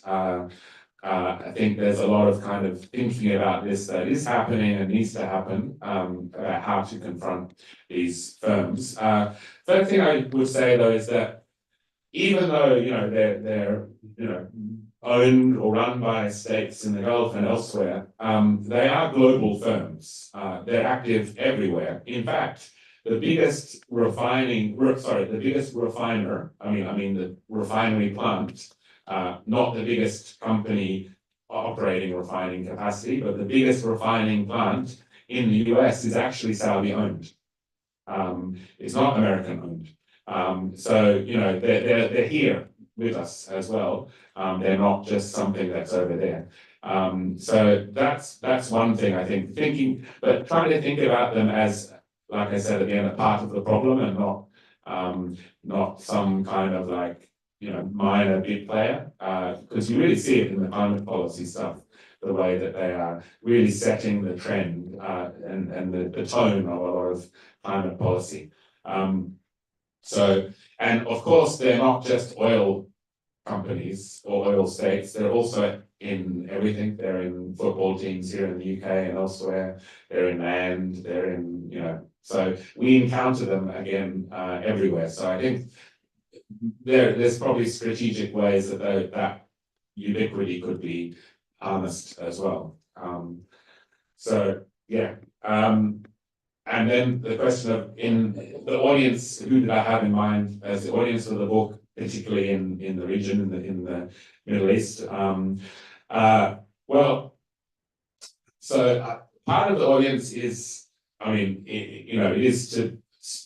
I think there's a lot of kind of thinking about this that is happening and needs to happen about how to confront these firms. First thing I would say though is that even though they're owned or run by states in the Gulf and elsewhere, they are global firms. They're active everywhere. In fact, the biggest refiner, I mean the refinery plant, not the biggest company operating refining capacity, but the biggest refining plant in the US is actually Saudi owned. It's not American owned. So, you know, they're here with us as well. They're not just something that's over there. So that's one thing I think, but trying to think about them as, like I said, again, a part of the problem and not some kind of like, you know, minor big player, because you really see it in the climate policy stuff, the way that they are really setting the trend and the tone of a lot of climate policy. So, and of course, they're not just oil companies or oil states, they're also in everything. They're in football teams here in the UK and elsewhere. They're in land, they're in, you know, so we encounter them again everywhere. So I think there's probably strategic ways that that ubiquity could be harnessed as well. So yeah. And then the question of, in the audience, who did I have in mind as the audience for the book, particularly in the region, in the Middle East? Well, so part of the audience is, I mean, you know, it is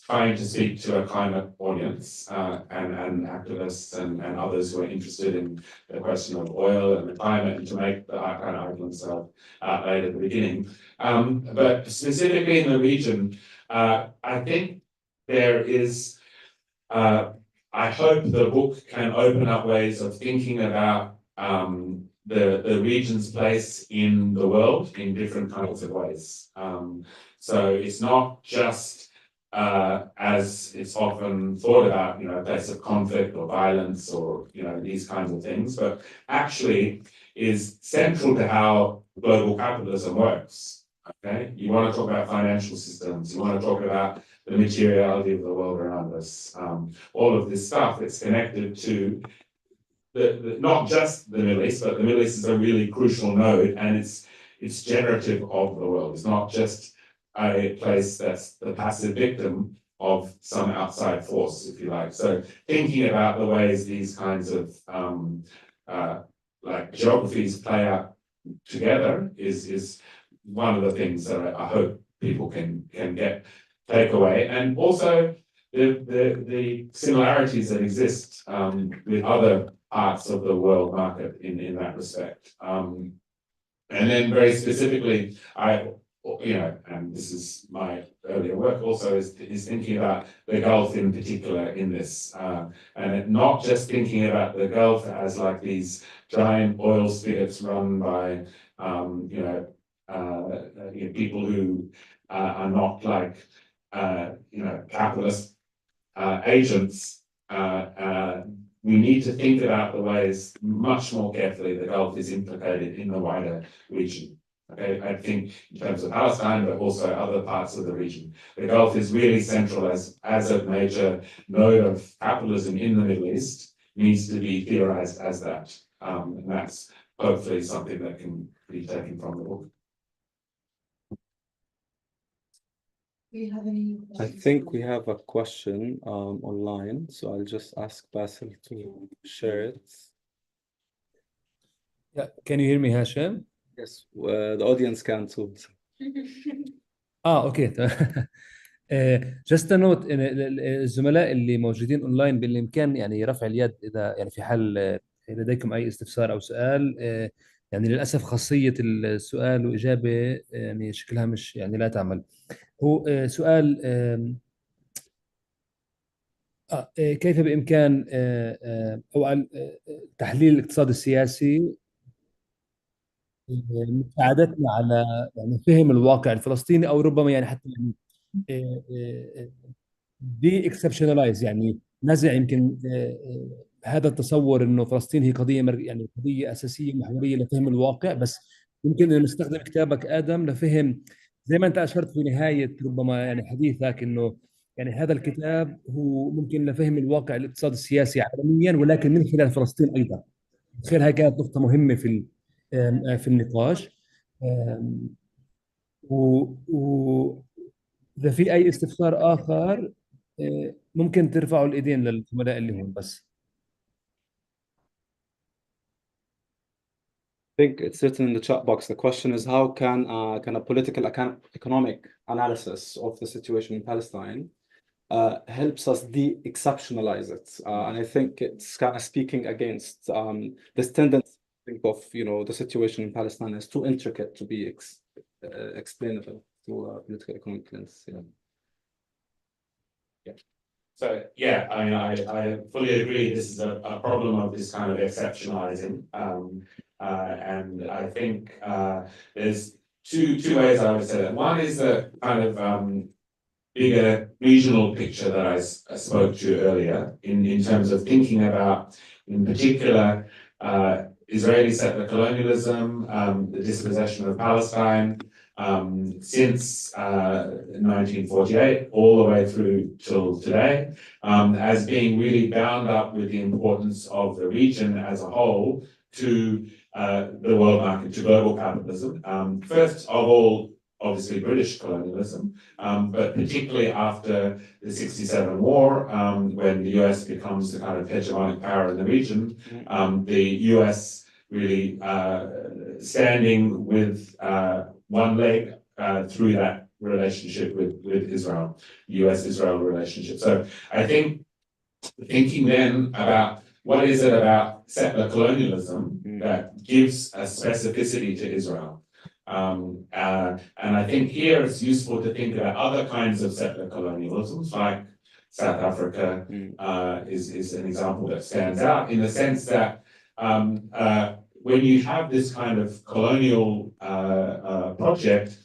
trying to speak to a climate audience and activists and others who are interested in the question of oil and the climate, and to make the kind of arguments I've outlined at the beginning. But specifically in the region, I think there is, I hope the book can open up ways of thinking about the region's place in the world in different kinds of ways. So it's not just as it's often thought about, you know, a place of conflict or violence or, you know, these kinds of things, but actually is central to how global capitalism works. Okay, you want to talk about financial systems, you want to talk about the materiality of the world around us, all of this stuff that's connected to not just the Middle East, but the Middle East is a really crucial node, and it's generative of the world. It's not just a place that's the passive victim of some outside force, if you like. So thinking about the ways these kinds of like geographies play out together is one of the things that I hope people can take away, and also the similarities that exist with other parts of the world market in that respect. And then very specifically, you know, and this is my earlier work also, is thinking about the Gulf in particular in this, and not just thinking about the Gulf as like these giant oil spigots run by, you know, people who are not like, you know, capitalist agents. We need to think about the ways much more carefully the Gulf is implicated in the wider region. Okay, I think in terms of Palestine, but also other parts of the region. The Gulf is really central as a major node of capitalism in the Middle East, needs to be theorized as that. And that's hopefully something that can be taken from the book. Do you have any I questions? think we have a question online, so I'll just ask Basil to share it. Yeah, can you hear me, Hashim? Yes, the audience can too. اوكي جست نوت ان الزملاء اللي موجودين اونلاين بالامكان يعني رفع اليد اذا يعني في حال لديكم اي استفسار او سؤال. يعني للاسف خاصيه السؤال واجابه يعني شكلها مش يعني لا تعمل. هو سؤال كيف بامكان او تحليل الاقتصاد السياسي مساعدتنا على يعني فهم الواقع الفلسطيني، او ربما يعني حتى يعني دي اكسبشنالايز، يعني نزع يمكن هذا التصور انه فلسطين هي قضيه يعني قضيه اساسيه محوريه لفهم الواقع، بس يمكن أن نستخدم كتابك ادم لفهم زي ما انت اشرت في نهايه ربما يعني حديثك، انه يعني هذا الكتاب هو ممكن لفهم الواقع الاقتصادي السياسي عالميا، ولكن من خلال فلسطين ايضا. تخيل هاي كانت نقطه مهمه في النقاش. وإذا في أي استفسار آخر ممكن ترفعوا الإيدين للزملاء اللي هون بس. think it's written in the chat box. The question is, how can a political economic analysis of the situation in Palestine helps us de-exceptionalize it? And I think it's kind of speaking against this tendency to think of, the situation in Palestine as too intricate to be explainable through a political economic lens. So yeah, I mean, I fully agree. This is a problem of this kind of exceptionalizing, and I think there's two ways I would say that. One is the kind of bigger regional picture that I spoke to earlier in terms of thinking about, in particular, Israeli settler colonialism, the dispossession of Palestine, since 1948 all the way through till today, as being really bound up with the importance of the region as a whole to the world market, to global capitalism. First of all, obviously British colonialism, but particularly after the '67 war, when the US becomes the kind of hegemonic power in the region, the US really standing with one leg through that relationship with Israel, US-Israel relationship. So I think thinking then about what is it about settler colonialism that gives a specificity to Israel. And I think here it's useful to think about other kinds of settler colonialisms, like South Africa is an example that stands out in the sense that when you have this kind of colonial project,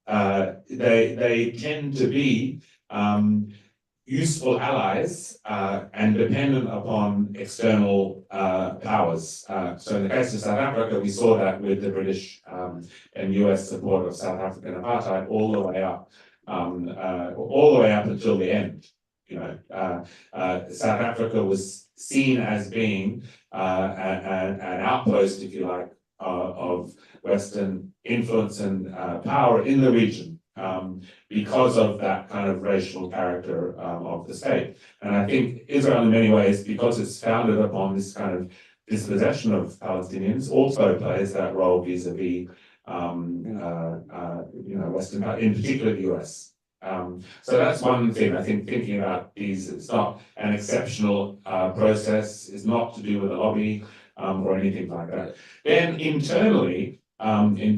they tend to be useful allies and dependent upon external powers. So in the case of South Africa, we saw that with the British and US support of South African apartheid all the way up until the end. South Africa was seen as being an outpost, if you like, of Western influence and power in the region. Because of that kind of racial character of the state. And I think Israel in many ways, because it's founded upon this kind of dispossession of Palestinians, also plays that role vis-a-vis Western, in particular the US. So that's one thing, I think, thinking about these, it's not an exceptional process, it's not to do with a lobby or anything like that. Then internally,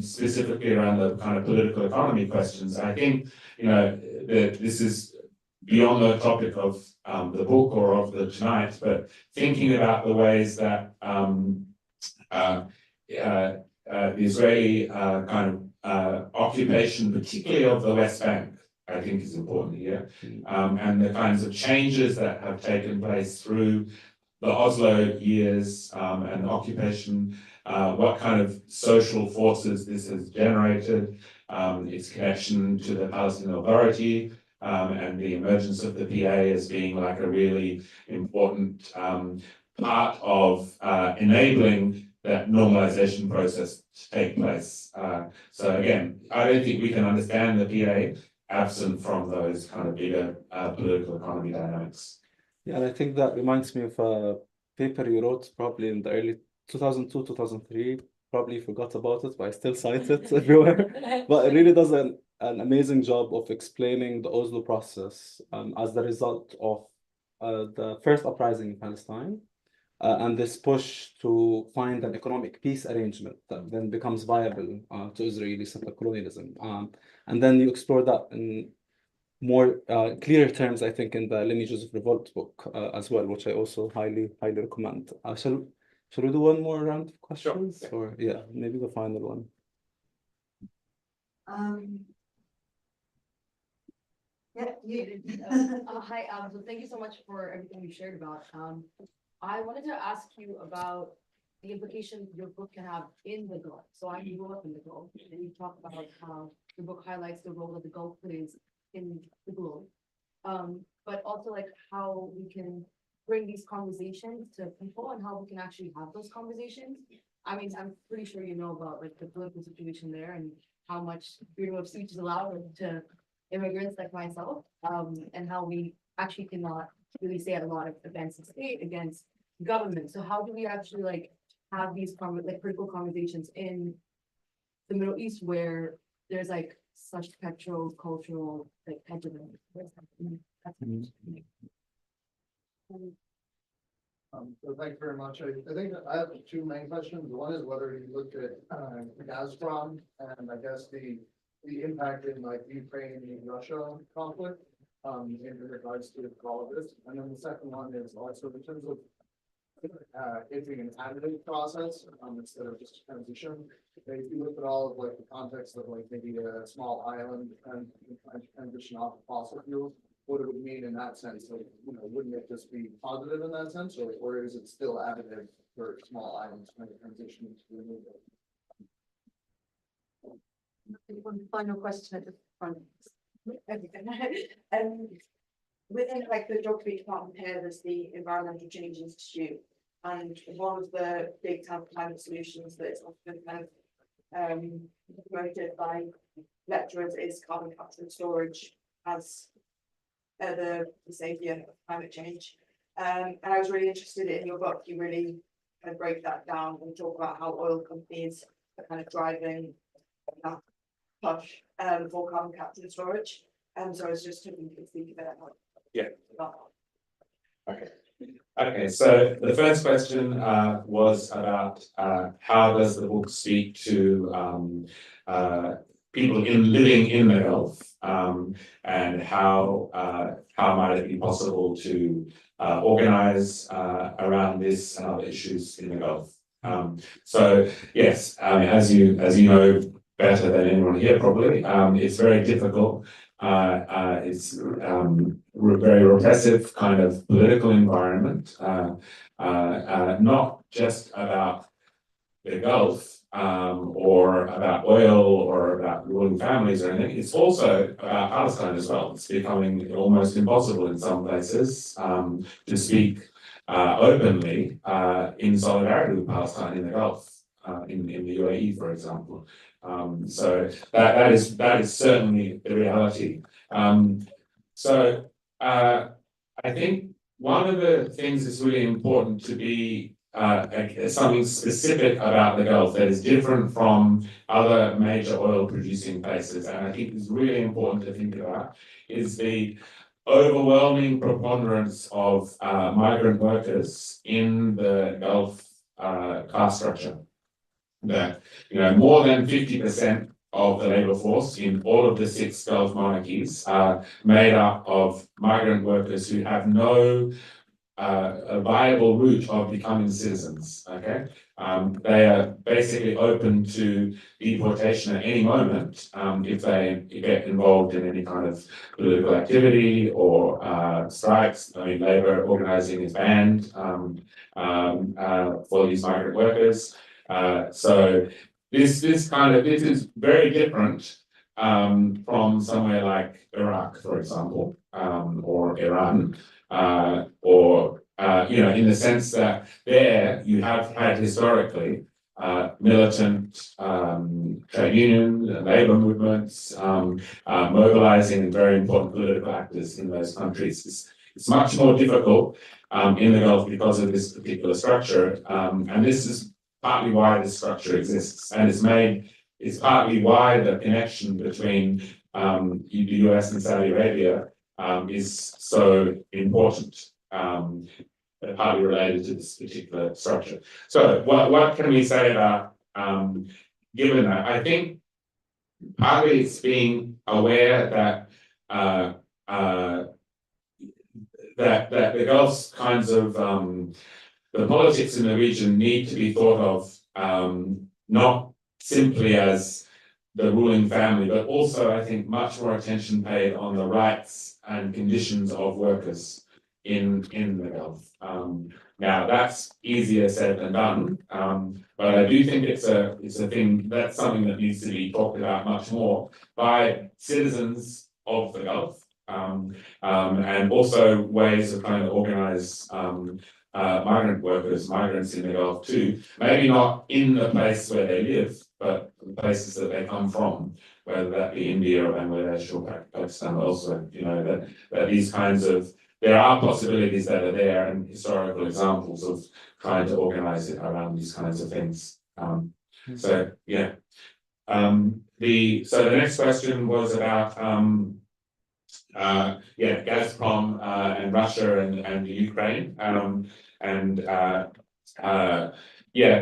specifically around the kind of political economy questions, I think, that this is beyond the topic of the book or of the tonight, but thinking about the ways that the Israeli kind of occupation, particularly of the West Bank, I think is important here, and the kinds of changes that have taken place through the Oslo years and occupation, what kind of social forces this has generated, its connection to the Palestinian Authority, and the emergence of the PA as being like a really important part of enabling that normalization process to take place. So again, I don't think we can understand the PA absent from those kind of bigger political economy dynamics. Yeah, and I think that reminds me of a paper you wrote probably in the early 2002, 2003. Probably forgot about it, but I still cite it everywhere. But it really does an amazing job of explaining the Oslo process as the result of the first uprising in Palestine and this push to find an economic peace arrangement that then becomes viable to Israeli settler colonialism. And then you explore that in more clear terms, I think, in the Lineages of Revolt book as well, which I also highly recommend. Shall we do one more round of questions? Sure. Or maybe the final one. Hi, so thank you so much for everything you shared about. I wanted to ask you about the implication your book can have in the Gulf. So I grew up in the Gulf, and you talk about how the book highlights the role that the Gulf plays in the globe, but also like how we can bring these conversations to people and how we can actually have those conversations. I mean, I'm pretty sure you know about like the political situation there and how much freedom of speech is allowed to immigrants like myself, and how we actually cannot really say a lot of offensive state against government. So how do we actually like have these critical conversations in the Middle East where there's like such cultural like hegemony. So thank you very much. I think I have two main questions. One is whether you looked at Gazprom and I guess the impact in like Ukraine and Russia conflict in regards to all of this. And then the second one is also in terms of it being an additive process instead of just a transition. If you look at all of like the context of like maybe a small island and transition off of fossil fuels, what it would mean in that sense, like, you know, wouldn't it just be positive in that sense, or is it still additive for small islands kind of transition to renewable? One final question at the front. Within like the geography department here, there's the Environmental Change Institute, and one of the big climate solutions that is often kind of promoted by lecturers is carbon capture and storage as the savior of climate change. And I was really interested in your book. You really kind of break that down and talk about how oil companies are kind of driving that push for carbon capture and storage. So I was just hoping you could speak a bit about that. Okay, so the first question was about how does the book speak to people living in the Gulf, and how might it be possible to organize around this and other issues in the Gulf. So yes, as you know better than anyone here probably, it's very difficult. It's very repressive kind of political environment, not just about the Gulf or about oil or about ruling families or anything. It's also about Palestine as well. It's becoming almost impossible in some places to speak openly in solidarity with Palestine in the Gulf, in the UAE, for example. So that is certainly the reality. So I think one of the things that's really important to be something specific about the Gulf that is different from other major oil producing places, and I think is really important to think about, is the overwhelming preponderance of migrant workers in the Gulf class structure. That, you know, more than 50% of the labor force in all of the 6 Gulf monarchies are made up of migrant workers who have no a viable route of becoming citizens. Okay, they are basically open to deportation at any moment if they get involved in any kind of political activity or strikes. I mean, labor organizing is banned for these migrant workers. So this is very different from somewhere like Iraq, for example, or Iran. Or you know, in the sense that there you have had historically militant trade union, labor movements, mobilizing very important political actors in those countries. It's much more difficult in the Gulf because of this particular structure, and this is partly why this structure exists, and it's partly why the connection between the US and Saudi Arabia is so important, partly related to this particular structure. So what can we say about given that? I think partly it's being aware that that the Gulf's kinds of the politics in the region need to be thought of not simply as the ruling family, but also I think much more attention paid on the rights and conditions of workers in the Gulf. Now that's easier said than done, but I do think it's a thing that's something that needs to be talked about much more by citizens of the Gulf, and also ways of trying to organize migrants in the Gulf too. Maybe not in the place where they live, but the places that they come from, whether that be India or Bangladesh or Pakistan, also, you know, that these kinds of there are possibilities that are there and historical examples of trying to organize it around these kinds of things. So yeah. So the next question was about Gazprom and Russia and the Ukraine.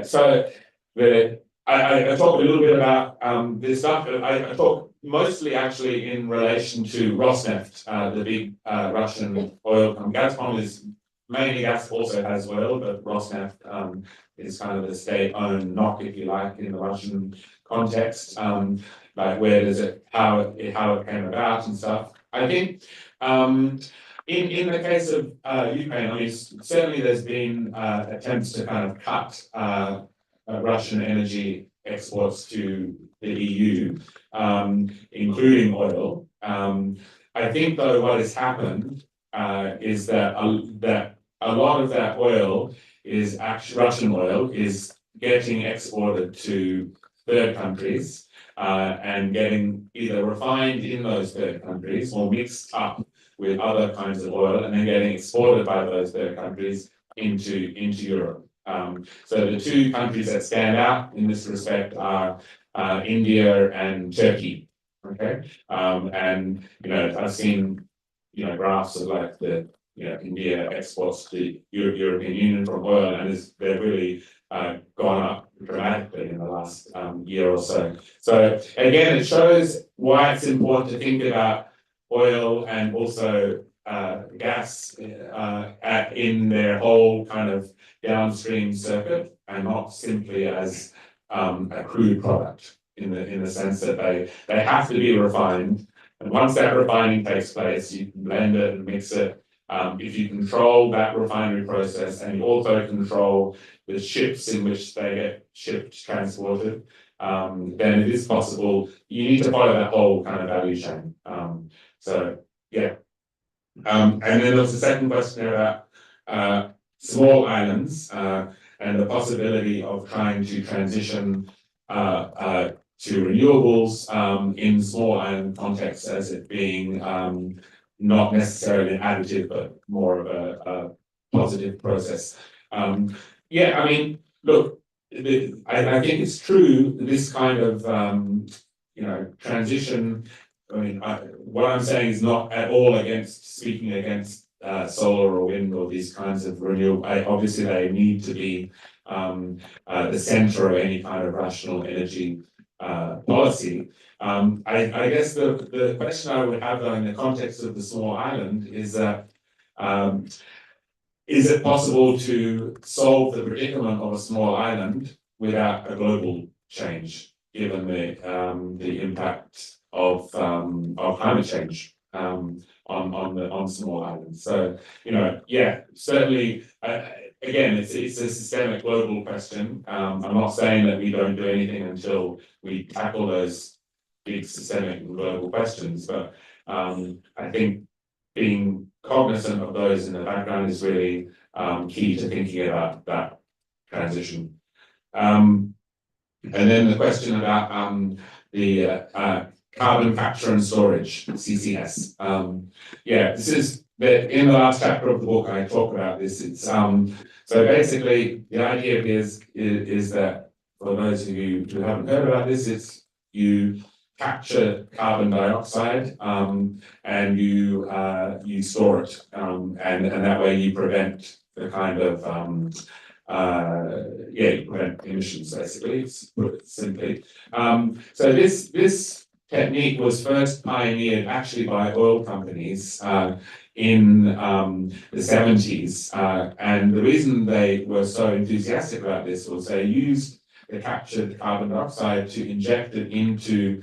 So I talked a little bit about this stuff. I talked mostly actually in relation to Rosneft, the big Russian oil company. Gazprom is mainly gas, also has oil, but Rosneft is kind of the state-owned NOC, if you like, in the Russian context. Like where does it, how it came about and stuff. I think in the case of Ukraine, I mean, certainly there's been attempts to kind of cut Russian energy exports to the EU, including oil. I think though what has happened is that a lot of that oil is actually Russian oil is getting exported to third countries and getting either refined in those third countries or mixed up with other kinds of oil and then getting exported by those third countries into Europe. So the two countries that stand out in this respect are India and Turkey. Okay, and I've seen graphs of like the India exports to the European Union from oil, and they've really gone up dramatically in the last year or so. So again, it shows why it's important to think about oil and also gas in their whole kind of downstream circuit, and not simply as a crude product in the sense that they have to be refined. And once that refining takes place, you can blend it and mix it. If you control that refinery process and you also control the ships in which they get shipped, transported, then it is possible. You need to follow that whole kind of value chain. So yeah. And then there was a second question about small islands and the possibility of trying to transition to renewables in small island contexts as it being not necessarily an additive, but more of a positive process. Yeah, I mean, look, I think it's true, this kind of, transition. I mean, what I'm saying is not at all speaking against solar or wind or these kinds of renewable. Obviously, they need to be the center of any kind of rational energy policy. I guess the question I would have though in the context of the small island is that is it possible to solve the predicament of a small island without a global change, given the impact of climate change on small islands? So yeah, certainly. Again, it's a systemic global question. I'm not saying that we don't do anything until we tackle those big systemic global questions, but I think being cognizant of those in the background is really key to thinking about that transition. And then the question about the carbon capture and storage, CCS. Yeah, this is in the last chapter of the book. I talk about this. It's so basically the idea is that for those of you who haven't heard about this, it's you capture carbon dioxide and you store it, and that way you prevent the kind of you prevent emissions, basically, put it simply. So this technique was first pioneered actually by oil companies in the 70s, and the reason they were so enthusiastic about this was they used the captured carbon dioxide to inject it into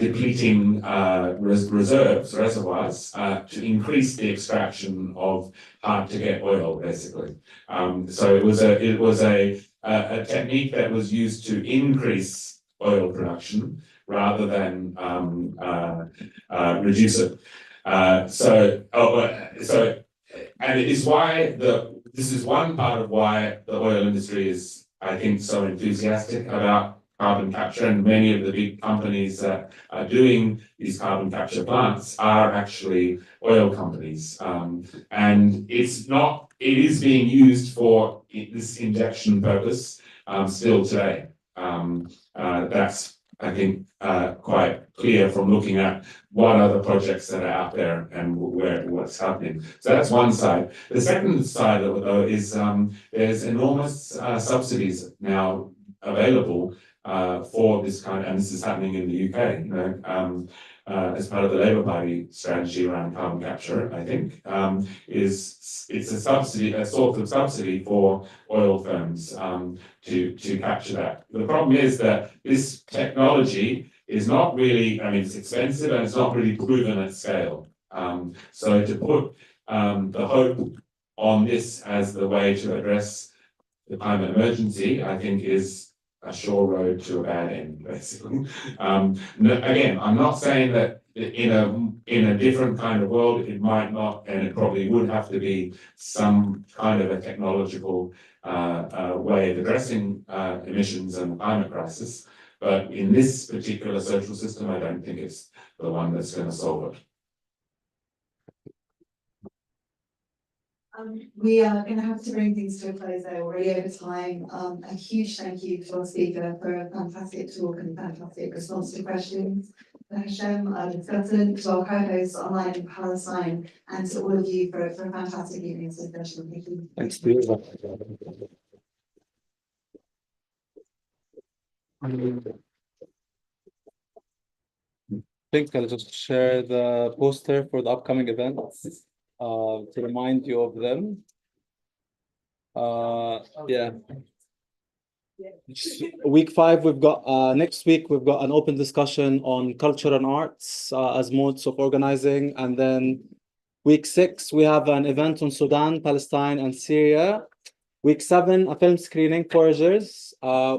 depleting reservoirs to increase the extraction of hard to get oil, basically. So it was a technique that was used to increase oil production rather than reduce it. And it is why this is one part of why the oil industry is, I think, so enthusiastic about carbon capture, and many of the big companies that are doing these carbon capture plants are actually oil companies. And it is being used for this injection purpose still today. That's, I think, quite clear from looking at what other projects that are out there and what's happening. So that's one side. The second side of it, though, is there's enormous subsidies now available for this kind, and this is happening in the UK, you know, as part of the Labour Party strategy around carbon capture, I think, it's a subsidy, a sort of subsidy for oil firms to capture that. The problem is that this technology is not really, I mean, it's expensive and it's not really proven at scale. So to put the hope on this as the way to address the climate emergency, I think is a sure road to a bad end, basically. Again, I'm not saying that in a different kind of world, it might not, and it probably would have to be some kind of a technological way of addressing emissions and the climate crisis. But in this particular social system, I don't think it's the one that's going to solve it. We are going to have to bring things to a close. They're already over time. A huge thank you to our speaker for a fantastic talk and fantastic response to questions. To Hashem, La'Astad, to our co-hosts online in Palestine, and to all of you for a fantastic evening session. Thank you. Thanks to you. I think I'll just share the poster for the upcoming events to remind you of them. Yeah. Week 5, we've got next week we've got an open discussion on culture and arts as modes of organizing, and then week 6 we have an event on Sudan, Palestine, and Syria. Week 7, a film screening, Foragers,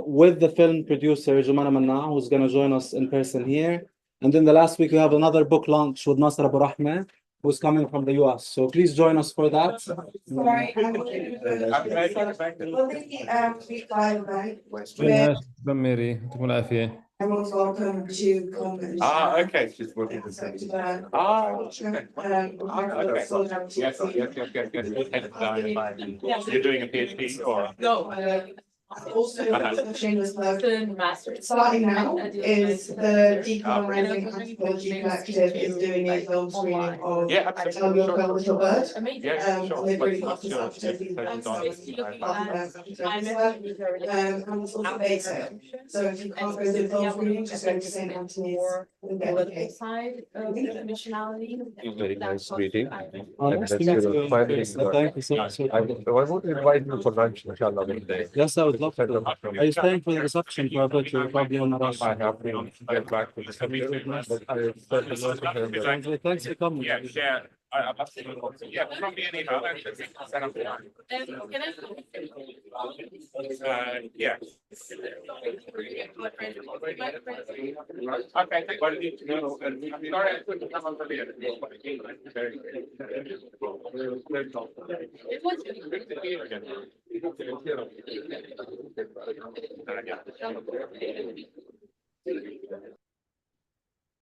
with the film producer Jumana Manna, who's going to join us in person here. And then the last week we have another book launch with Nasr Abu Rahma, who's coming from the US. So please join us for that. Sorry, week 5 event, ميري يعطيكم العافية. everyone's welcome to come and Okay. She's working with okay. Yes. You're doing a PhD or? No, also shameless plug. Starting now is the Decolonizing Anthropology Collective is doing a film screening of Tell Me Your Little Bird. Yeah, sure. They've really got this opportunity and it's also bake sale. So if you can't go to the film screening, just go to St. Anthony's and get a cake. Very nice meeting. Thank you so much. I would invite you for lunch, inshallah, one day. Yes, I would love to. Are you staying for the reception for a bit? You're probably on a rush. I have to get back to the subject, but I felt a lot of them. Thanks for coming. Yeah, share. Yeah, from me anyhow. Yeah. Okay, thank you. No, I'm sorry I couldn't come over here. It was good to hear again. Yeah.